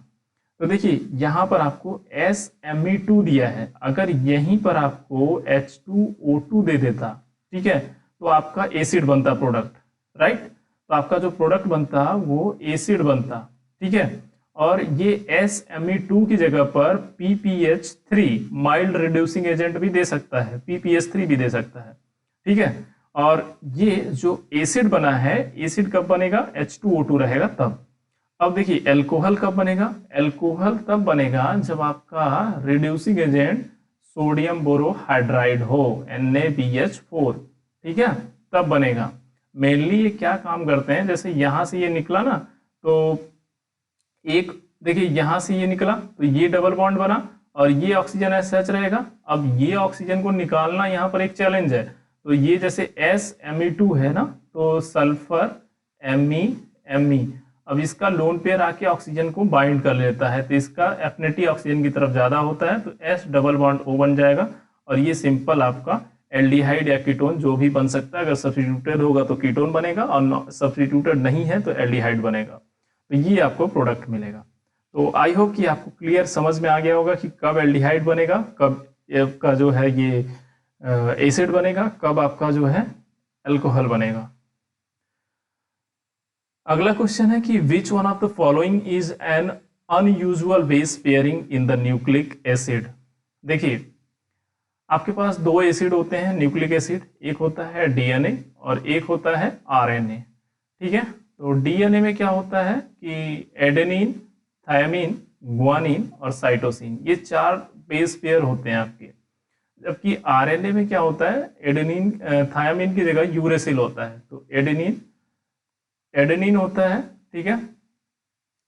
तो देखिए यहां पर आपको SMe2 दिया है, अगर यहीं पर आपको H2O2 दे देता, ठीक है, तो आपका एसिड बनता प्रोडक्ट, राइट। तो आपका जो प्रोडक्ट बनता वो एसिड बनता, ठीक है। और ये SMe2 की जगह पर PPH3 माइल्ड रिड्यूसिंग एजेंट भी दे सकता है, PPH3 भी दे सकता है, ठीक है। और ये जो एसिड बना है, एसिड कब बनेगा, H2O2 रहेगा तब। अब देखिए एल्कोहल कब बनेगा, एल्कोहल तब बनेगा जब आपका रिड्यूसिंग एजेंट सोडियम बोरोहाइड्राइड हो, NaBH4, ठीक है, तब बनेगा। मेनली ये क्या काम करते हैं, जैसे यहां से ये निकला ना, तो एक देखिए यहां से ये निकला तो ये डबल बॉन्ड बना और ये ऑक्सीजन एस सच रहेगा। अब ये ऑक्सीजन को निकालना यहाँ पर एक चैलेंज है, तो ये जैसे SMe2 है ना, तो सल्फर Me। अब इसका लोन पेयर आके ऑक्सीजन को बाइंड कर लेता है, तो इसका एफिनिटी ऑक्सीजन की तरफ ज्यादा होता है, तो S डबल बॉन्ड O बन जाएगा और ये सिंपल आपका एल्डिहाइड या कीटोन जो भी बन सकता है। अगर सब्स्टिट्यूटेड होगा तो कीटोन बनेगा और सब्स्टिट्यूटेड नहीं है तो एल्डिहाइड बनेगा, तो ये आपको प्रोडक्ट मिलेगा। तो आई होप कि आपको क्लियर समझ में आ गया होगा कि कब एल्डिहाइड बनेगा, कब आपका जो है ये एसिड बनेगा, कब आपका जो है अल्कोहल बनेगा। अगला क्वेश्चन है कि which one of the following is an unusual base pairing in the nucleic acid. देखिए आपके पास दो एसिड होते हैं न्यूक्लिक एसिड, एक होता है DNA और एक होता है RNA, ठीक है। तो DNA में क्या होता है कि एडेनिन, थायमिन, गुआनिन और साइटोसिन, ये 4 बेस पेयर होते हैं आपके। जबकि RNA में क्या होता है, एडेनिन थायमिन की जगह यूरेसिल होता है, तो एडेनिन होता है, ठीक है,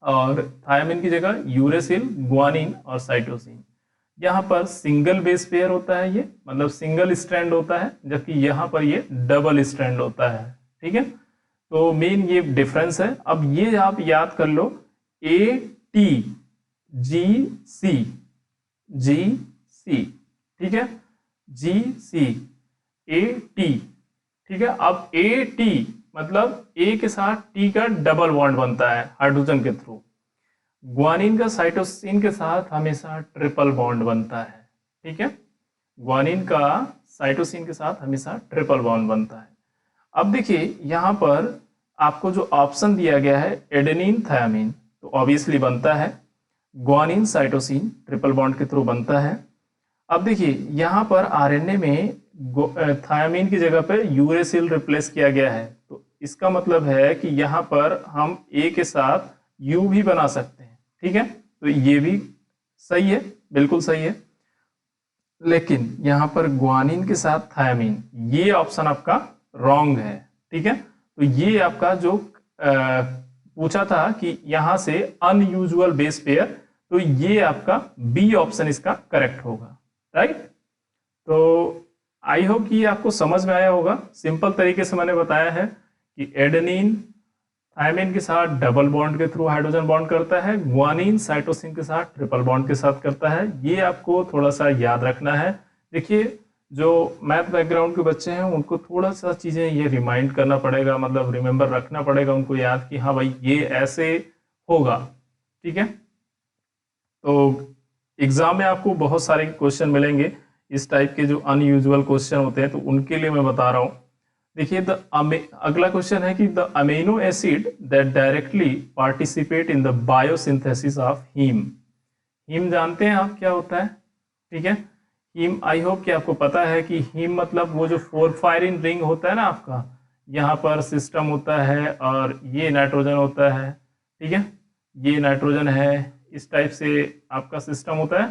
और थायमिन की जगह यूरेसिल, गुआनिन और साइटोसिन। यहाँ पर सिंगल बेस पेयर होता है, ये मतलब सिंगल स्ट्रैंड होता है, जबकि यहाँ पर ये डबल स्ट्रैंड होता है, ठीक है। तो मेन ये डिफरेंस है। अब ये आप याद कर लो, ATGC, ठीक है, GCAT, ठीक है। अब AT मतलब A के साथ T का डबल बॉन्ड बनता है हाइड्रोजन के थ्रू, ग्वानिन का साइटोसिन के साथ हमेशा ट्रिपल बॉन्ड बनता है, ठीक है। ग्वानिन का साइटोसिन के साथ हमेशा ट्रिपल बॉन्ड बनता है। अब देखिए यहां पर आपको जो ऑप्शन दिया गया है एडेनिन थायमिन, तो ऑब्वियसली बनता है, ग्वानिन साइटोसिन ट्रिपल बॉन्ड के थ्रू बनता है। अब देखिए यहां पर RNA में थायमिन की जगह पर यूरेसिल रिप्लेस किया गया है, तो इसका मतलब है कि यहां पर हम A के साथ U भी बना सकते हैं, ठीक है। तो ये भी सही है, बिल्कुल सही है। लेकिन यहां पर ग्वानिन के साथ थायमिन, ये ऑप्शन आपका रॉन्ग है, ठीक है। तो ये आपका जो पूछा था कि यहां से अनयूजुअल बेस पेयर, तो ये आपका बी ऑप्शन इसका करेक्ट होगा, राइट। तो आई होप कि आपको समझ में आया होगा। सिंपल तरीके से मैंने बताया है कि एडेनिन थायमिन के साथ डबल बॉन्ड के थ्रू हाइड्रोजन बॉन्ड करता है, ग्वानिन साइटोसिन के साथ ट्रिपल बॉन्ड के साथ करता है। ये आपको थोड़ा सा याद रखना है। देखिए जो मैथ बैकग्राउंड के बच्चे हैं उनको थोड़ा सा चीजें ये रिमाइंड करना पड़ेगा, मतलब रिमेम्बर रखना पड़ेगा उनको याद कि हाँ भाई ये ऐसे होगा, ठीक है। तो एग्जाम में आपको बहुत सारे क्वेश्चन मिलेंगे इस टाइप के जो अनयूजुअल क्वेश्चन होते हैं, तो उनके लिए मैं बता रहा हूँ। देखिए अगला क्वेश्चन है कि the amino acid that directly participate in the biosynthesis of haem. Haem जानते हैं आप क्या होता है, ठीक है। हीम आई होप कि आपको पता है कि हीम मतलब वो जो फोरफायरिन रिंग होता है ना आपका, यहाँ पर सिस्टम होता है और ये नाइट्रोजन होता है, ठीक है। ये नाइट्रोजन है, इस टाइप से आपका सिस्टम होता है,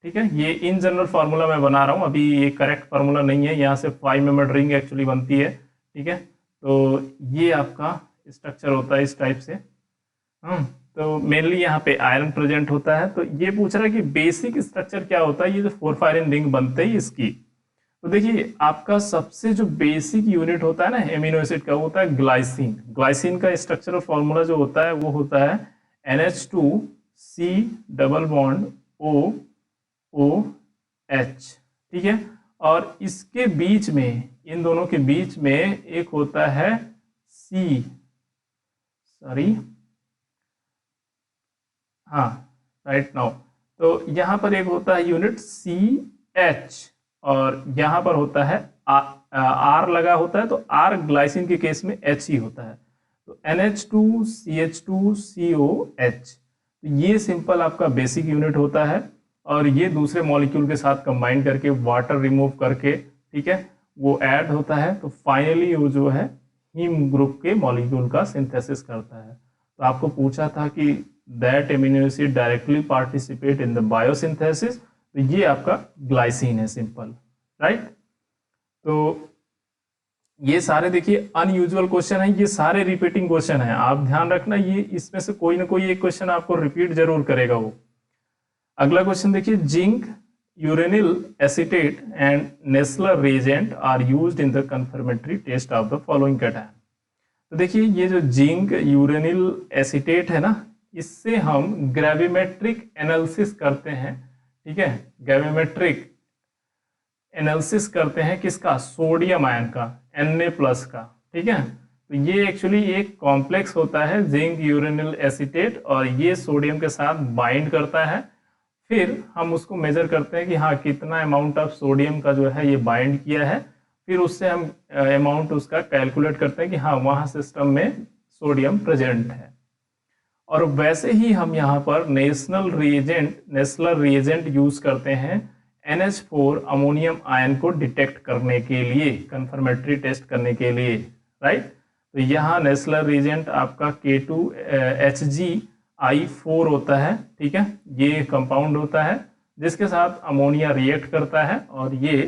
ठीक है। ये इन जनरल फार्मूला मैं बना रहा हूँ, अभी ये करेक्ट फार्मूला नहीं है, यहाँ से 5 मेंबर्ड रिंग एक्चुअली बनती है, ठीक है। तो ये आपका स्ट्रक्चर होता है इस टाइप से। तो मेनली यहाँ पे आयरन प्रेजेंट होता है। तो ये पूछ रहा है कि बेसिक स्ट्रक्चर क्या होता है ये जो फोरफायरिन रिंग बनते ही इसकी। तो देखिए आपका सबसे जो बेसिक यूनिट होता है ना एमिनो एसिड का, वो होता है ग्लाइसिन। ग्लाइसिन का स्ट्रक्चरल फॉर्मूला जो होता है वो होता है NH2C डबल बॉन्ड OOH, ठीक है। और इसके बीच में, इन दोनों के बीच में एक होता है राइट नाउ। तो यहां पर एक होता है यूनिट CH और यहां पर होता है R लगा होता है, तो R ग्लाइसिन के केस में H ही होता है। तो NH2CH2COH, तो ये सिंपल आपका बेसिक यूनिट होता है और ये दूसरे मॉलिक्यूल के साथ कंबाइन करके वाटर रिमूव करके, ठीक है, वो ऐड होता है। तो फाइनली वो जो है हीम ग्रुप के मॉलिक्यूल का सिंथेसिस करता है। तो आपको पूछा था कि that amino acid directly participate in the biosynthesis, तो ये आपका ग्लाइसिन है, सिंपल, राइट। तो ये सारे देखिए अनयूजुअल क्वेश्चन है, ये सारे रिपीटिंग क्वेश्चन है, आप ध्यान रखना, ये इसमें से कोई ना कोई एक क्वेश्चन आपको रिपीट जरूर करेगा वो। अगला क्वेश्चन देखिए, zinc, uranyl acetate and Nessler reagent are used in the confirmatory test of the following cation. तो देखिए ये जो जिंक यूरेनिल एसिटेट है ना, इससे हम ग्रेविमेट्रिक एनालिसिस करते हैं, ठीक है। ग्रेविमेट्रिक एनालिसिस करते हैं किसका, सोडियम आयन का, Na+ का, ठीक है। तो ये एक्चुअली एक कॉम्प्लेक्स होता है जिंक यूरेनिल एसिटेट और ये सोडियम के साथ बाइंड करता है। फिर हम उसको मेजर करते हैं कि हाँ कितना अमाउंट ऑफ सोडियम का जो है ये बाइंड किया है, फिर उससे हम अमाउंट उसका कैलकुलेट करते हैं कि हाँ वहाँ सिस्टम में सोडियम प्रेजेंट है। और वैसे ही हम यहाँ पर नेस्लर रिएजेंट यूज करते हैं NH4 अमोनियम आयन को डिटेक्ट करने के लिए, कंफर्मेटरी टेस्ट करने के लिए, राइट। तो यहाँ नेस्लर रिएजेंट आपका K2HgI4 होता है, ठीक है। ये कंपाउंड होता है जिसके साथ अमोनिया रिएक्ट करता है और ये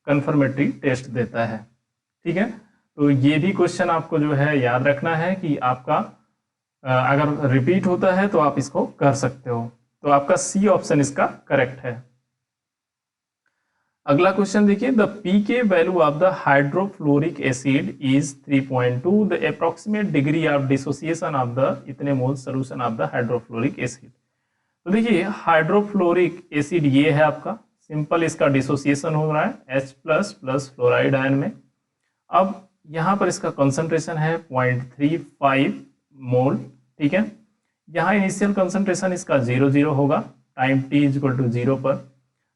कंफर्मेटरी टेस्ट देता है, ठीक है। तो ये भी क्वेश्चन आपको जो है याद रखना है कि आपका अगर रिपीट होता है तो आप इसको कर सकते हो। तो आपका C ऑप्शन इसका करेक्ट है। अगला क्वेश्चन देखिए, the pK value of the hydrofluoric acid is 3.2, the approximate degree of dissociation of the इतने mole solution of the hydrofluoric acid. तो देखिए हाइड्रोफ्लोरिक एसिड ये है आपका, सिंपल इसका डिसोसिएशन हो रहा है H++ फ्लोराइड आयन में। अब यहाँ पर इसका कंसंट्रेशन है 0.35 मोल, ठीक है। यहाँ इनिशियल कंसंट्रेशन इसका 0 होगा टाइम t = 0 पर।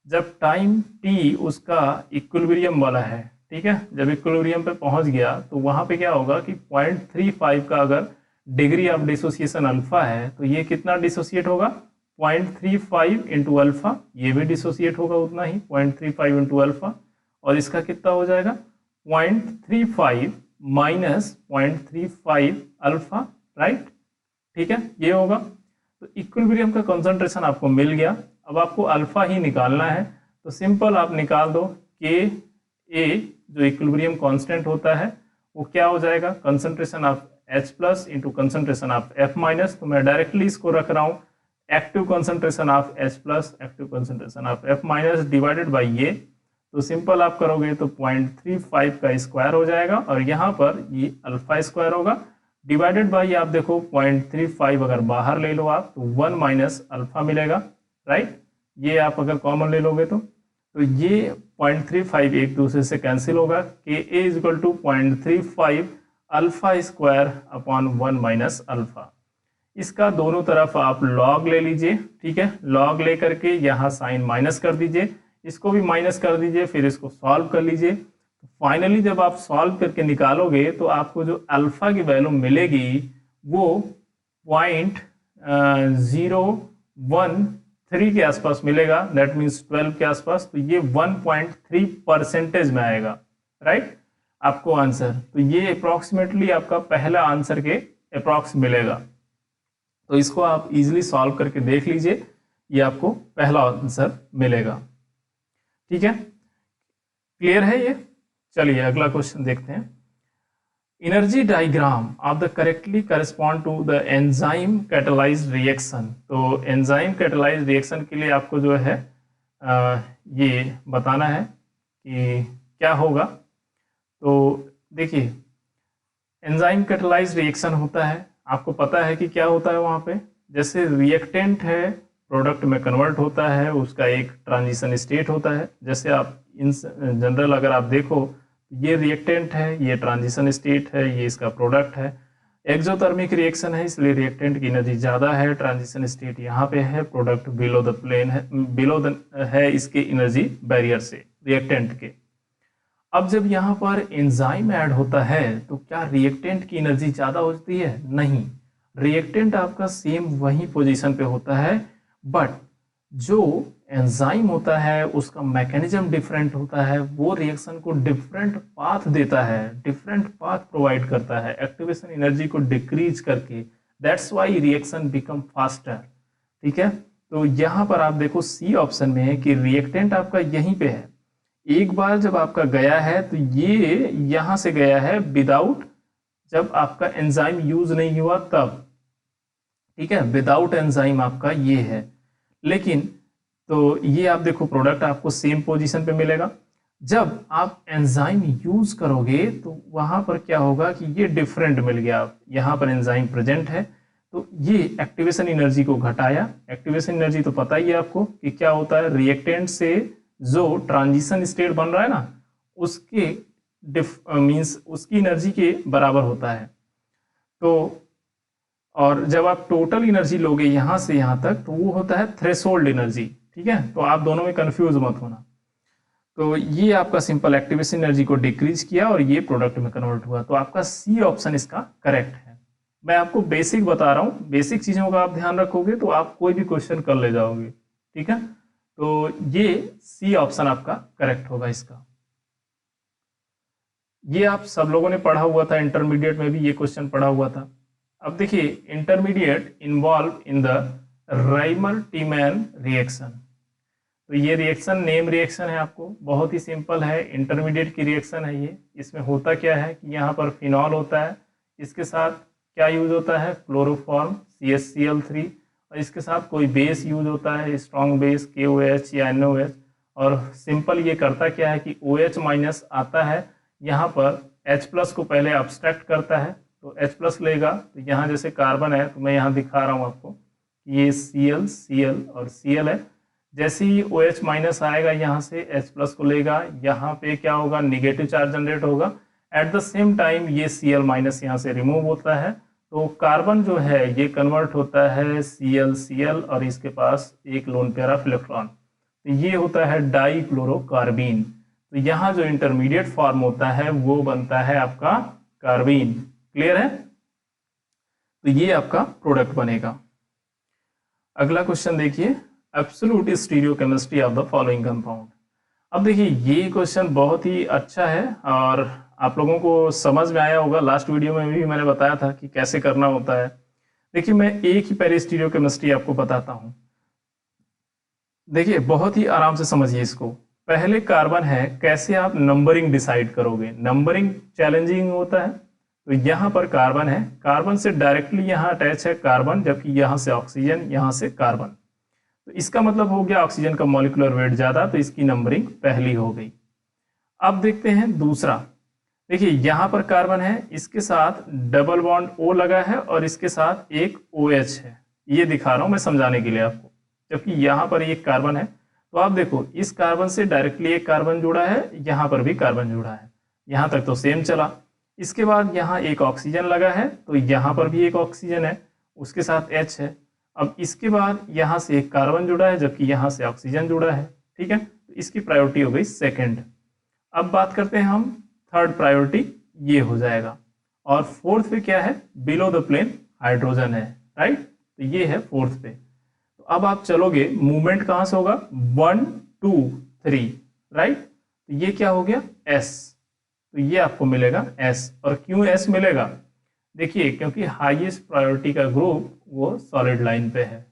जब टाइम t उसका इक्विलिब्रियम वाला है, ठीक है, जब इक्विलिब्रियम पे पहुंच गया तो वहां पे क्या होगा कि 0.35 का अगर डिग्री ऑफ डिसोसिएशन अल्फा है तो ये कितना डिसोसिएट होगा, 0.35 इंटू अल्फा, ये भी डिसोसिएट होगा उतना ही 0.35 इंटू अल्फा, और इसका कितना हो जाएगा 0.35 माइनस 0.35 अल्फा, राइट, ठीक है, ये होगा। तो इक्विलिब्रियम का कंसंट्रेशन आपको मिल गया। अब आपको अल्फा ही निकालना है, तो सिंपल आप निकाल दो Ka जो इक्विलिब्रियम कांस्टेंट होता है वो क्या हो जाएगा, concentration of H+ into concentration of F-। तो मैं डायरेक्टली इसको रख रहा हूँ active concentration of H+, active concentration of F- divided by ये। तो सिंपल आप करोगे तो 0.35 का स्क्वायर हो जाएगा और यहाँ पर ये अल्फा स्क्वायर होगा, डिवाइडेड बाई आप देखो 0.35 अगर बाहर ले लो आप तो 1 माइनस अल्फा मिलेगा, राइट। ये आप अगर कॉमन ले लोगे तो ये 0.35 एक दूसरे से कैंसिल होगा, Ka = 0.35 alpha square upon 1 minus alpha. इसका दोनों तरफ आप लॉग ले लीजिए, ठीक है, लॉग लेकर के यहाँ साइन माइनस कर दीजिए, इसको भी माइनस कर दीजिए, फिर इसको सॉल्व कर लीजिए। फाइनली जब आप सॉल्व करके निकालोगे तो आपको जो अल्फा की वैल्यू मिलेगी वो 0.013 के आसपास मिलेगा, दैट मीन्स 12 के आसपास। तो ये 1.3% में आएगा, राइट, आपको आंसर। तो ये अप्रोक्सीमेटली आपका पहला आंसर के अप्रोक्स मिलेगा। तो इसको आप इजीली सॉल्व करके देख लीजिए, ये आपको पहला आंसर मिलेगा। ठीक है, क्लियर है ये? चलिए अगला क्वेश्चन देखते हैं। Energy diagram of the correctly correspond to the enzyme catalysed reaction. तो एंजाइम कैटालाइज्ड रिएक्शन के लिए आपको जो है ये बताना है कि क्या होगा। तो देखिए, एंजाइम कैटालाइज्ड रिएक्शन होता है, आपको पता है कि क्या होता है वहाँ पे। जैसे रिएक्टेंट है, प्रोडक्ट में कन्वर्ट होता है, उसका एक ट्रांजिशन स्टेट होता है। जैसे आप इन जनरल अगर आप देखो, ये रिएक्टेंट है, ये ट्रांजिशन स्टेट है, ये इसका प्रोडक्ट है। एक्सोथर्मिक रिएक्शन है, इसलिए रिएक्टेंट की एनर्जी ज़्यादा है, ट्रांजिशन स्टेट यहाँ पे है, प्रोडक्ट बिलो द प्लेन है, बिलो द है इसके एनर्जी बैरियर से, रिएक्टेंट के। अब जब यहाँ पर एंजाइम ऐड होता है तो क्या रिएक्टेंट की एनर्जी ज़्यादा होती है? नहीं, रिएक्टेंट आपका सेम वही पोजीशन पे होता है, बट जो एंजाइम होता है उसका मैकेनिज्म डिफरेंट होता है, वो रिएक्शन को डिफरेंट पाथ देता है, डिफरेंट पाथ प्रोवाइड करता है, एक्टिवेशन एनर्जी को डिक्रीज करके। That's why reaction become faster. ठीक है, तो यहाँ पर आप देखो सी ऑप्शन में है कि रिएक्टेंट आपका यहीं पे है। एक बार जब आपका गया है तो ये यहां से गया है विदाउट, जब आपका एंजाइम यूज नहीं हुआ तब। ठीक है, विदाउट एंजाइम आपका ये है। लेकिन तो ये आप देखो प्रोडक्ट आपको सेम पोजीशन पे मिलेगा। जब आप एंजाइम यूज करोगे तो वहां पर क्या होगा कि ये डिफरेंट मिल गया। यहाँ पर एंजाइम प्रेजेंट है तो ये एक्टिवेशन एनर्जी को घटाया। एक्टिवेशन एनर्जी तो पता ही है आपको कि क्या होता है, रिएक्टेंट से जो ट्रांजिशन स्टेट बन रहा है ना, उसके मींस उसकी एनर्जी के बराबर होता है। तो और जब आप टोटल एनर्जी लोगे यहां से यहां तक तो वो होता है थ्रेशोल्ड एनर्जी। ठीक है, तो आप दोनों में कंफ्यूज मत होना। तो ये आपका सिंपल एक्टिवेशन एनर्जी को डिक्रीज किया और ये प्रोडक्ट में कन्वर्ट हुआ। तो आपका सी ऑप्शन इसका करेक्ट है। मैं आपको बेसिक बता रहा हूं, बेसिक चीजों का आप ध्यान रखोगे तो आप कोई भी क्वेश्चन कर ले जाओगे। ठीक है, तो ये सी ऑप्शन आपका करेक्ट होगा इसका। ये आप सब लोगों ने पढ़ा हुआ था, इंटरमीडिएट में भी ये क्वेश्चन पढ़ा हुआ था। अब देखिए, intermediate involved in the Reimer Tiemann reaction. तो ये रिएक्शन नेम रिएक्शन है, आपको बहुत ही सिंपल है, इंटरमीडिएट की रिएक्शन है ये। इसमें होता क्या है कि यहाँ पर फिनॉल होता है, इसके साथ क्या यूज होता है, क्लोरोफॉर्म CH-Cl3, और इसके साथ कोई बेस यूज होता है, स्ट्रॉन्ग बेस KOH या NOH। और सिंपल ये करता क्या है कि OH- आता है, यहाँ पर H+ को पहले अब्स्ट्रैक्ट करता है, तो H+ लेगा। तो यहाँ जैसे कार्बन है, तो मैं यहाँ दिखा रहा हूँ आपको, ये Cl, Cl और Cl है। जैसे ही OH- आएगा यहाँ से H+ को लेगा, यहाँ पे क्या होगा, निगेटिव चार्ज जनरेट होगा। एट द सेम टाइम ये Cl- यहाँ से रिमूव होता है, तो कार्बन जो है ये कन्वर्ट होता है Cl और इसके पास एक लोन पेयर ऑफ इलेक्ट्रॉन, तो ये होता है डाइक्लोरोकार्बीन। तो यहाँ जो इंटरमीडिएट फॉर्म होता है वो बनता है आपका कार्बीन। क्लियर है? तो ये आपका प्रोडक्ट बनेगा। अगला क्वेश्चन देखिए, absolute stereochemistry of the following compound. अब देखिए ये क्वेश्चन बहुत ही अच्छा है और आप लोगों को समझ में आया होगा। लास्ट वीडियो में भी मैंने बताया था कि कैसे करना होता है। देखिए मैं एक ही पहले स्टीरियोकेमिस्ट्री आपको बताता हूं। देखिए बहुत ही आराम से समझिए इसको। पहले कार्बन है, कैसे आप नंबरिंग डिसाइड करोगे, नंबरिंग चैलेंजिंग होता है। तो यहाँ पर कार्बन है, कार्बन से डायरेक्टली यहाँ अटैच है कार्बन, जबकि यहाँ से ऑक्सीजन, यहाँ से कार्बन। तो इसका मतलब हो गया ऑक्सीजन का मॉलिक्यूलर वेट ज्यादा, तो इसकी नंबरिंग पहली हो गई। अब देखते हैं दूसरा। देखिए यहाँ पर कार्बन है, इसके साथ डबल बॉन्ड O लगा है और इसके साथ एक OH है। ये दिखा रहा हूं मैं समझाने के लिए आपको। जबकि यहाँ पर एक कार्बन है, तो आप देखो इस कार्बन से डायरेक्टली एक कार्बन जुड़ा है, यहाँ पर भी कार्बन जुड़ा है, यहाँ तक तो सेम चला। इसके बाद यहाँ एक ऑक्सीजन लगा है, तो यहाँ पर भी एक ऑक्सीजन है, उसके साथ H है। अब इसके बाद यहाँ से एक कार्बन जुड़ा है, जबकि यहाँ से ऑक्सीजन जुड़ा है। ठीक है, तो इसकी प्रायोरिटी हो गई सेकेंड। अब बात करते हैं हम थर्ड प्रायोरिटी, ये हो जाएगा। और फोर्थ पे क्या है, बिलो द प्लेन हाइड्रोजन है, राइट, तो ये है फोर्थ पे। तो अब आप चलोगे, मूवमेंट कहां से होगा, 1 2 3, राइट, तो ये क्या हो गया, एस, तो ये आपको मिलेगा एस। और क्यों एस मिलेगा, देखिए क्योंकि हाईएस्ट प्रायोरिटी का ग्रुप वो सॉलिड लाइन पे है,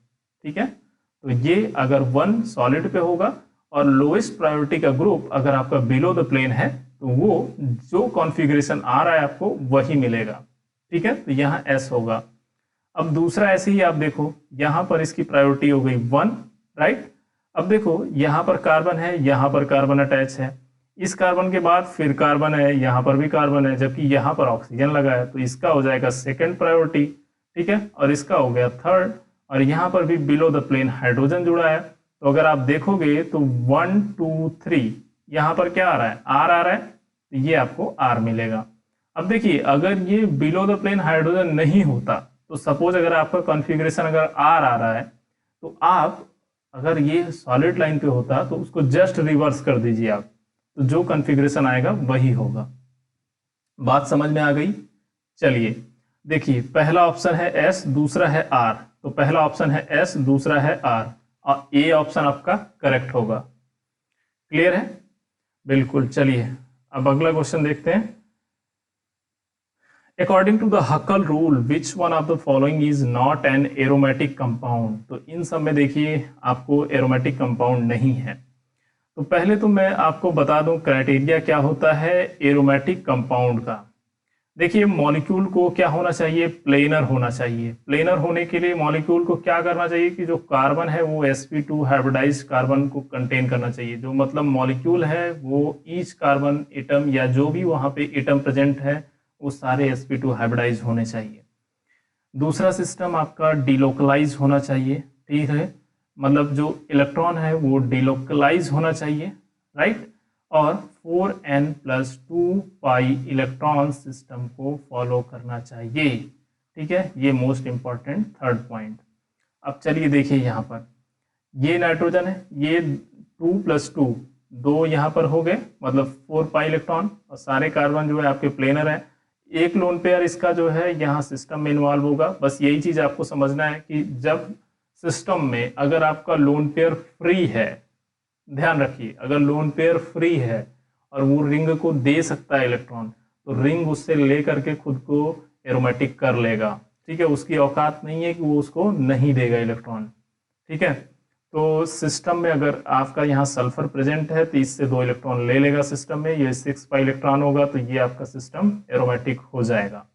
ठीक है। तो ये अगर 1 सॉलिड पे होगा और लोएस्ट प्रायोरिटी का ग्रुप अगर आपका बिलो द प्लेन है, तो वो जो कॉन्फ़िगरेशन आ रहा है आपको वही मिलेगा, ठीक है, तो यहाँ एस होगा। अब दूसरा ऐसे ही आप देखो, यहां पर इसकी प्रायोरिटी हो गई 1, राइट। अब देखो यहां पर कार्बन है, यहां पर कार्बन अटैच है, इस कार्बन के बाद फिर कार्बन है, यहां पर भी कार्बन है, जबकि यहां पर ऑक्सीजन लगा है, तो इसका हो जाएगा सेकंड प्रायोरिटी, ठीक है, और इसका हो गया थर्ड। और यहां पर भी बिलो द प्लेन हाइड्रोजन जुड़ा है, तो अगर आप देखोगे तो 1 2 3 यहां पर क्या आ रहा है, आर आ रहा है, तो ये आपको आर मिलेगा। अब देखिए अगर ये बिलो द प्लेन हाइड्रोजन नहीं होता, तो सपोज अगर आपका कॉन्फ़िगरेशन अगर आर आ रहा है, तो आप अगर ये सॉलिड लाइन पे होता तो उसको जस्ट रिवर्स कर दीजिए आप, तो जो कॉन्फ़िगरेशन आएगा वही होगा। बात समझ में आ गई। चलिए देखिए, पहला ऑप्शन है एस, दूसरा है आर, तो पहला ऑप्शन है एस, दूसरा है आर, और ए ऑप्शन आपका करेक्ट होगा। क्लियर है, बिल्कुल। चलिए अब अगला क्वेश्चन देखते हैं। According to the Huckel rule, which one of the following is not an aromatic compound? तो इन सब में देखिए आपको एरोमेटिक कंपाउंड नहीं है। तो पहले तो मैं आपको बता दूं क्राइटेरिया क्या होता है एरोमेटिक कंपाउंड का। देखिए मॉलिक्यूल को क्या होना चाहिए, प्लेनर होना चाहिए। प्लेनर होने के लिए मॉलिक्यूल को क्या करना चाहिए कि जो कार्बन है वो sp2 हाइब्रिडाइज्ड कार्बन को कंटेन करना चाहिए। जो मतलब मॉलिक्यूल है वो ईच कार्बन एटम या जो भी वहां पे एटम प्रेजेंट है वो सारे sp2 हाइब्रिडाइज होने चाहिए। दूसरा सिस्टम आपका डिलोकलाइज होना चाहिए, ठीक है, मतलब जो इलेक्ट्रॉन है वो डिलोकलाइज होना चाहिए, राइट। और 4n+2 पाई इलेक्ट्रॉन सिस्टम को फॉलो करना चाहिए, ठीक है, ये मोस्ट इंपॉर्टेंट थर्ड पॉइंट। अब चलिए देखिए यहाँ पर ये नाइट्रोजन है, ये 2+2 दो यहाँ पर हो गए, मतलब 4 पाई इलेक्ट्रॉन, और सारे कार्बन जो है आपके प्लेनर है। एक लोन पेयर इसका जो है यहाँ सिस्टम में इन्वॉल्व होगा। बस यही चीज आपको समझना है कि जब सिस्टम में अगर आपका लोन पेयर फ्री है, ध्यान रखिए अगर लोन पेयर फ्री है और वो रिंग को दे सकता है इलेक्ट्रॉन, तो रिंग उससे ले करके खुद को एरोमेटिक कर लेगा, ठीक है, उसकी औकात नहीं है कि वो उसको नहीं देगा इलेक्ट्रॉन, ठीक है। तो सिस्टम में अगर आपका यहाँ सल्फर प्रेजेंट है तो इससे 2 इलेक्ट्रॉन ले लेगा सिस्टम में, ये 6 पाई इलेक्ट्रॉन होगा, तो ये आपका सिस्टम एरोमेटिक हो जाएगा।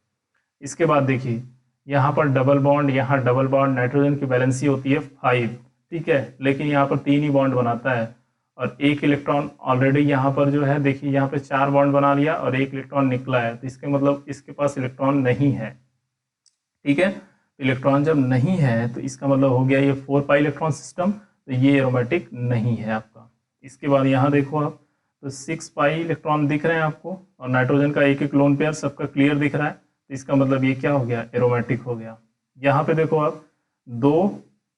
इसके बाद देखिए यहाँ पर डबल बॉन्ड, यहाँ डबल बॉन्ड, नाइट्रोजन की वैलेंसी होती है 5, ठीक है, लेकिन यहाँ पर 3 ही बॉन्ड बनाता है और 1 इलेक्ट्रॉन ऑलरेडी यहाँ पर जो है देखिए यहाँ पे 4 बॉन्ड बना लिया और 1 इलेक्ट्रॉन निकला है, तो इसके मतलब इसके पास इलेक्ट्रॉन नहीं है, ठीक है। इलेक्ट्रॉन जब नहीं है तो इसका मतलब हो गया ये 4 पाई इलेक्ट्रॉन सिस्टम, तो ये एरोमेटिक नहीं है आपका। इसके बाद यहाँ देखो आप, तो 6 पाई इलेक्ट्रॉन दिख रहे हैं आपको और नाइट्रोजन का एक एक लोन पेयर सबका क्लियर दिख रहा है, तो इसका मतलब ये क्या हो गया, एरोमेटिक हो गया। यहाँ पे देखो आप 2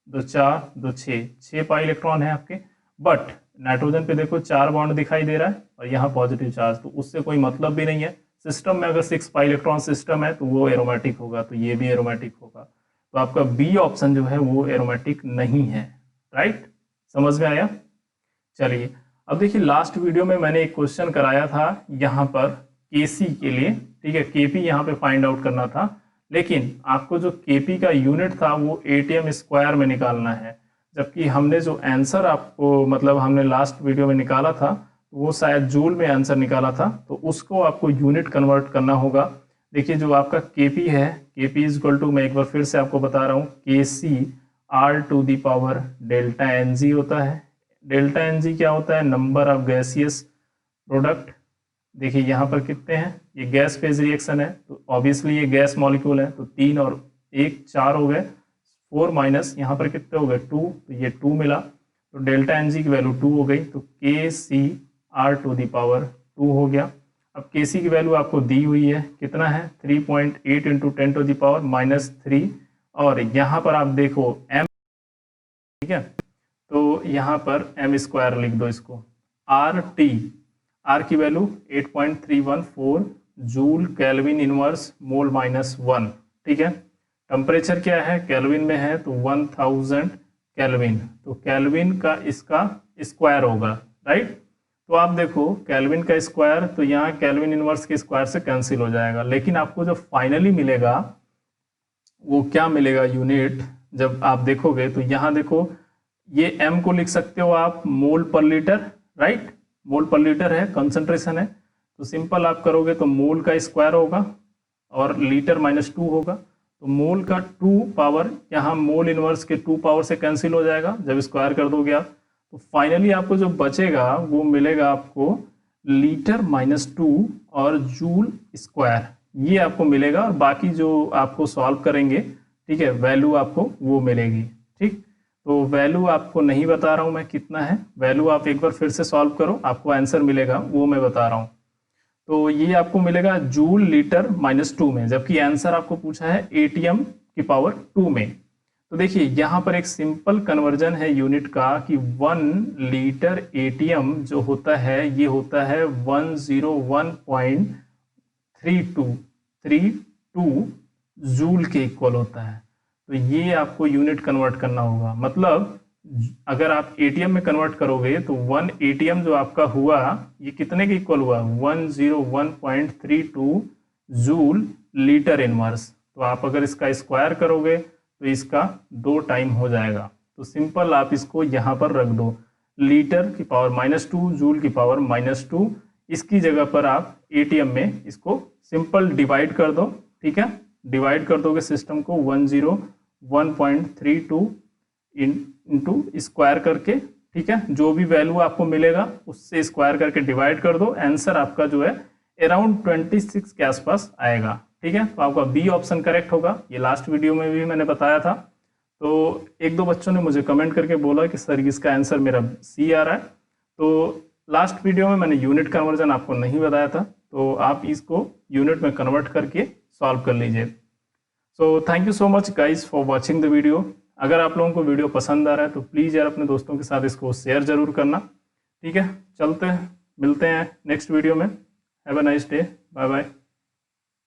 2 4 2 6 पाई इलेक्ट्रॉन है आपके, बट नाइट्रोजन पे देखो 4 बॉन्ड दिखाई दे रहा है और यहाँ पॉजिटिव चार्ज, तो उससे कोई मतलब भी नहीं है। सिस्टम में अगर 6 पाई इलेक्ट्रॉन सिस्टम है तो वो एरोमेटिक होगा, तो ये भी एरोमेटिक होगा। तो आपका बी ऑप्शन जो है वो एरोमेटिक नहीं है, राइट, समझ में आया। चलिए अब देखिए लास्ट वीडियो में मैंने एक क्वेश्चन कराया था यहाँ पर केसी के लिए, ठीक है, केपी यहाँ पे फाइंड आउट करना था, लेकिन आपको जो केपी का यूनिट था वो एटीएम स्क्वायर में निकालना है, जबकि हमने जो आंसर आपको मतलब हमने लास्ट वीडियो में निकाला था वो शायद जूल में आंसर निकाला था, तो उसको आपको यूनिट कन्वर्ट करना होगा। देखिए जो आपका केपी है, केपी इज इक्वल टू, मैं एक बार फिर से आपको बता रहा हूँ, K C R to the power delta n g होता है। डेल्टा एन जी क्या होता है, नंबर ऑफ गैसियस प्रोडक्ट। देखिए यहाँ पर कितने हैं, ये गैस फेज रिएक्शन है तो ऑब्वियसली ये गैस मॉलिक्यूल है, तो 3 और 1 4 हो गए, 4 माइनस यहाँ पर कितने हो गए 2, तो ये 2 मिला, तो डेल्टा एन जी की वैल्यू 2 हो गई, तो K C R to the power 2 हो गया। अब के सी की वैल्यू आपको दी हुई है, कितना है 3.8 इंटू 10 टू दी पावर -3, और यहाँ पर आप देखो m, ठीक है, तो यहाँ पर m स्क्वायर लिख दो इसको, आर टी, आर की वैल्यू 8.314 जूल केल्विन इनवर्स मोल -1, ठीक है। टेम्परेचर क्या है, केल्विन में है तो 1000 केल्विन, तो केल्विन का इसका स्क्वायर होगा, राइट। तो आप देखो केल्विन का स्क्वायर, तो यहाँ केल्विन इनवर्स के स्क्वायर से कैंसिल हो जाएगा, लेकिन आपको जो फाइनली मिलेगा वो क्या मिलेगा यूनिट, जब आप देखोगे तो यहाँ देखो ये m को लिख सकते हो आप मोल पर लीटर, राइट। मोल पर लीटर है, कंसंट्रेशन है, तो सिंपल आप करोगे तो मोल का स्क्वायर होगा और लीटर -2 होगा, तो मोल का 2 पावर, यहाँ मोल इनवर्स के 2 पावर से कैंसिल हो जाएगा जब स्क्वायर कर दोगे आप, तो फाइनली आपको जो बचेगा वो मिलेगा आपको लीटर -2 और जूल स्क्वायर, ये आपको मिलेगा। और बाकी जो आपको सॉल्व करेंगे, ठीक है, वैल्यू आपको वो मिलेगी, ठीक। तो वैल्यू आपको नहीं बता रहा हूं मैं कितना है, वैल्यू आप एक बार फिर से सॉल्व करो, आपको आंसर मिलेगा, वो मैं बता रहा हूं। तो ये आपको मिलेगा जूल लीटर -2 में, जबकि आंसर आपको पूछा है ATM की पावर 2 में। तो देखिए यहाँ पर एक सिंपल कन्वर्जन है यूनिट का कि 1 लीटर ATM जो होता है ये होता है 101.32 जूल के इक्वल होता है। तो ये आपको यूनिट कन्वर्ट करना होगा, मतलब अगर आप ATM में कन्वर्ट करोगे तो 1 ATM जो आपका हुआ ये कितने के इक्वल हुआ, 101.32 जूल लीटर इनवर्स। तो आप अगर इसका स्क्वायर करोगे तो इसका 2 टाइम हो जाएगा। तो सिंपल आप इसको यहाँ पर रख दो, लीटर की पावर -2 जूल की पावर -2, इसकी जगह पर आप ATM में इसको सिंपल डिवाइड कर दो, ठीक है। डिवाइड कर दोगे सिस्टम को 101.32 इंटू स्क्वायर करके, ठीक है, जो भी वैल्यू आपको मिलेगा उससे स्क्वायर करके डिवाइड कर दो, आंसर आपका जो है अराउंड 26 के आसपास आएगा, ठीक है। तो आपका बी ऑप्शन करेक्ट होगा, ये लास्ट वीडियो में भी मैंने बताया था। तो एक दो बच्चों ने मुझे कमेंट करके बोला कि सर इसका आंसर मेरा सी आ रहा है, तो लास्ट वीडियो में मैंने यूनिट कन्वर्जन आपको नहीं बताया था, तो आप इसको यूनिट में कन्वर्ट करके सॉल्व कर लीजिए। So thank you so much guys for watching the video. अगर आप लोगों को वीडियो पसंद आ रहा है तो प्लीज़ यार अपने दोस्तों के साथ इसको शेयर जरूर करना, ठीक है। चलते हैं, मिलते हैं नेक्स्ट वीडियो में। Have a nice day, bye bye.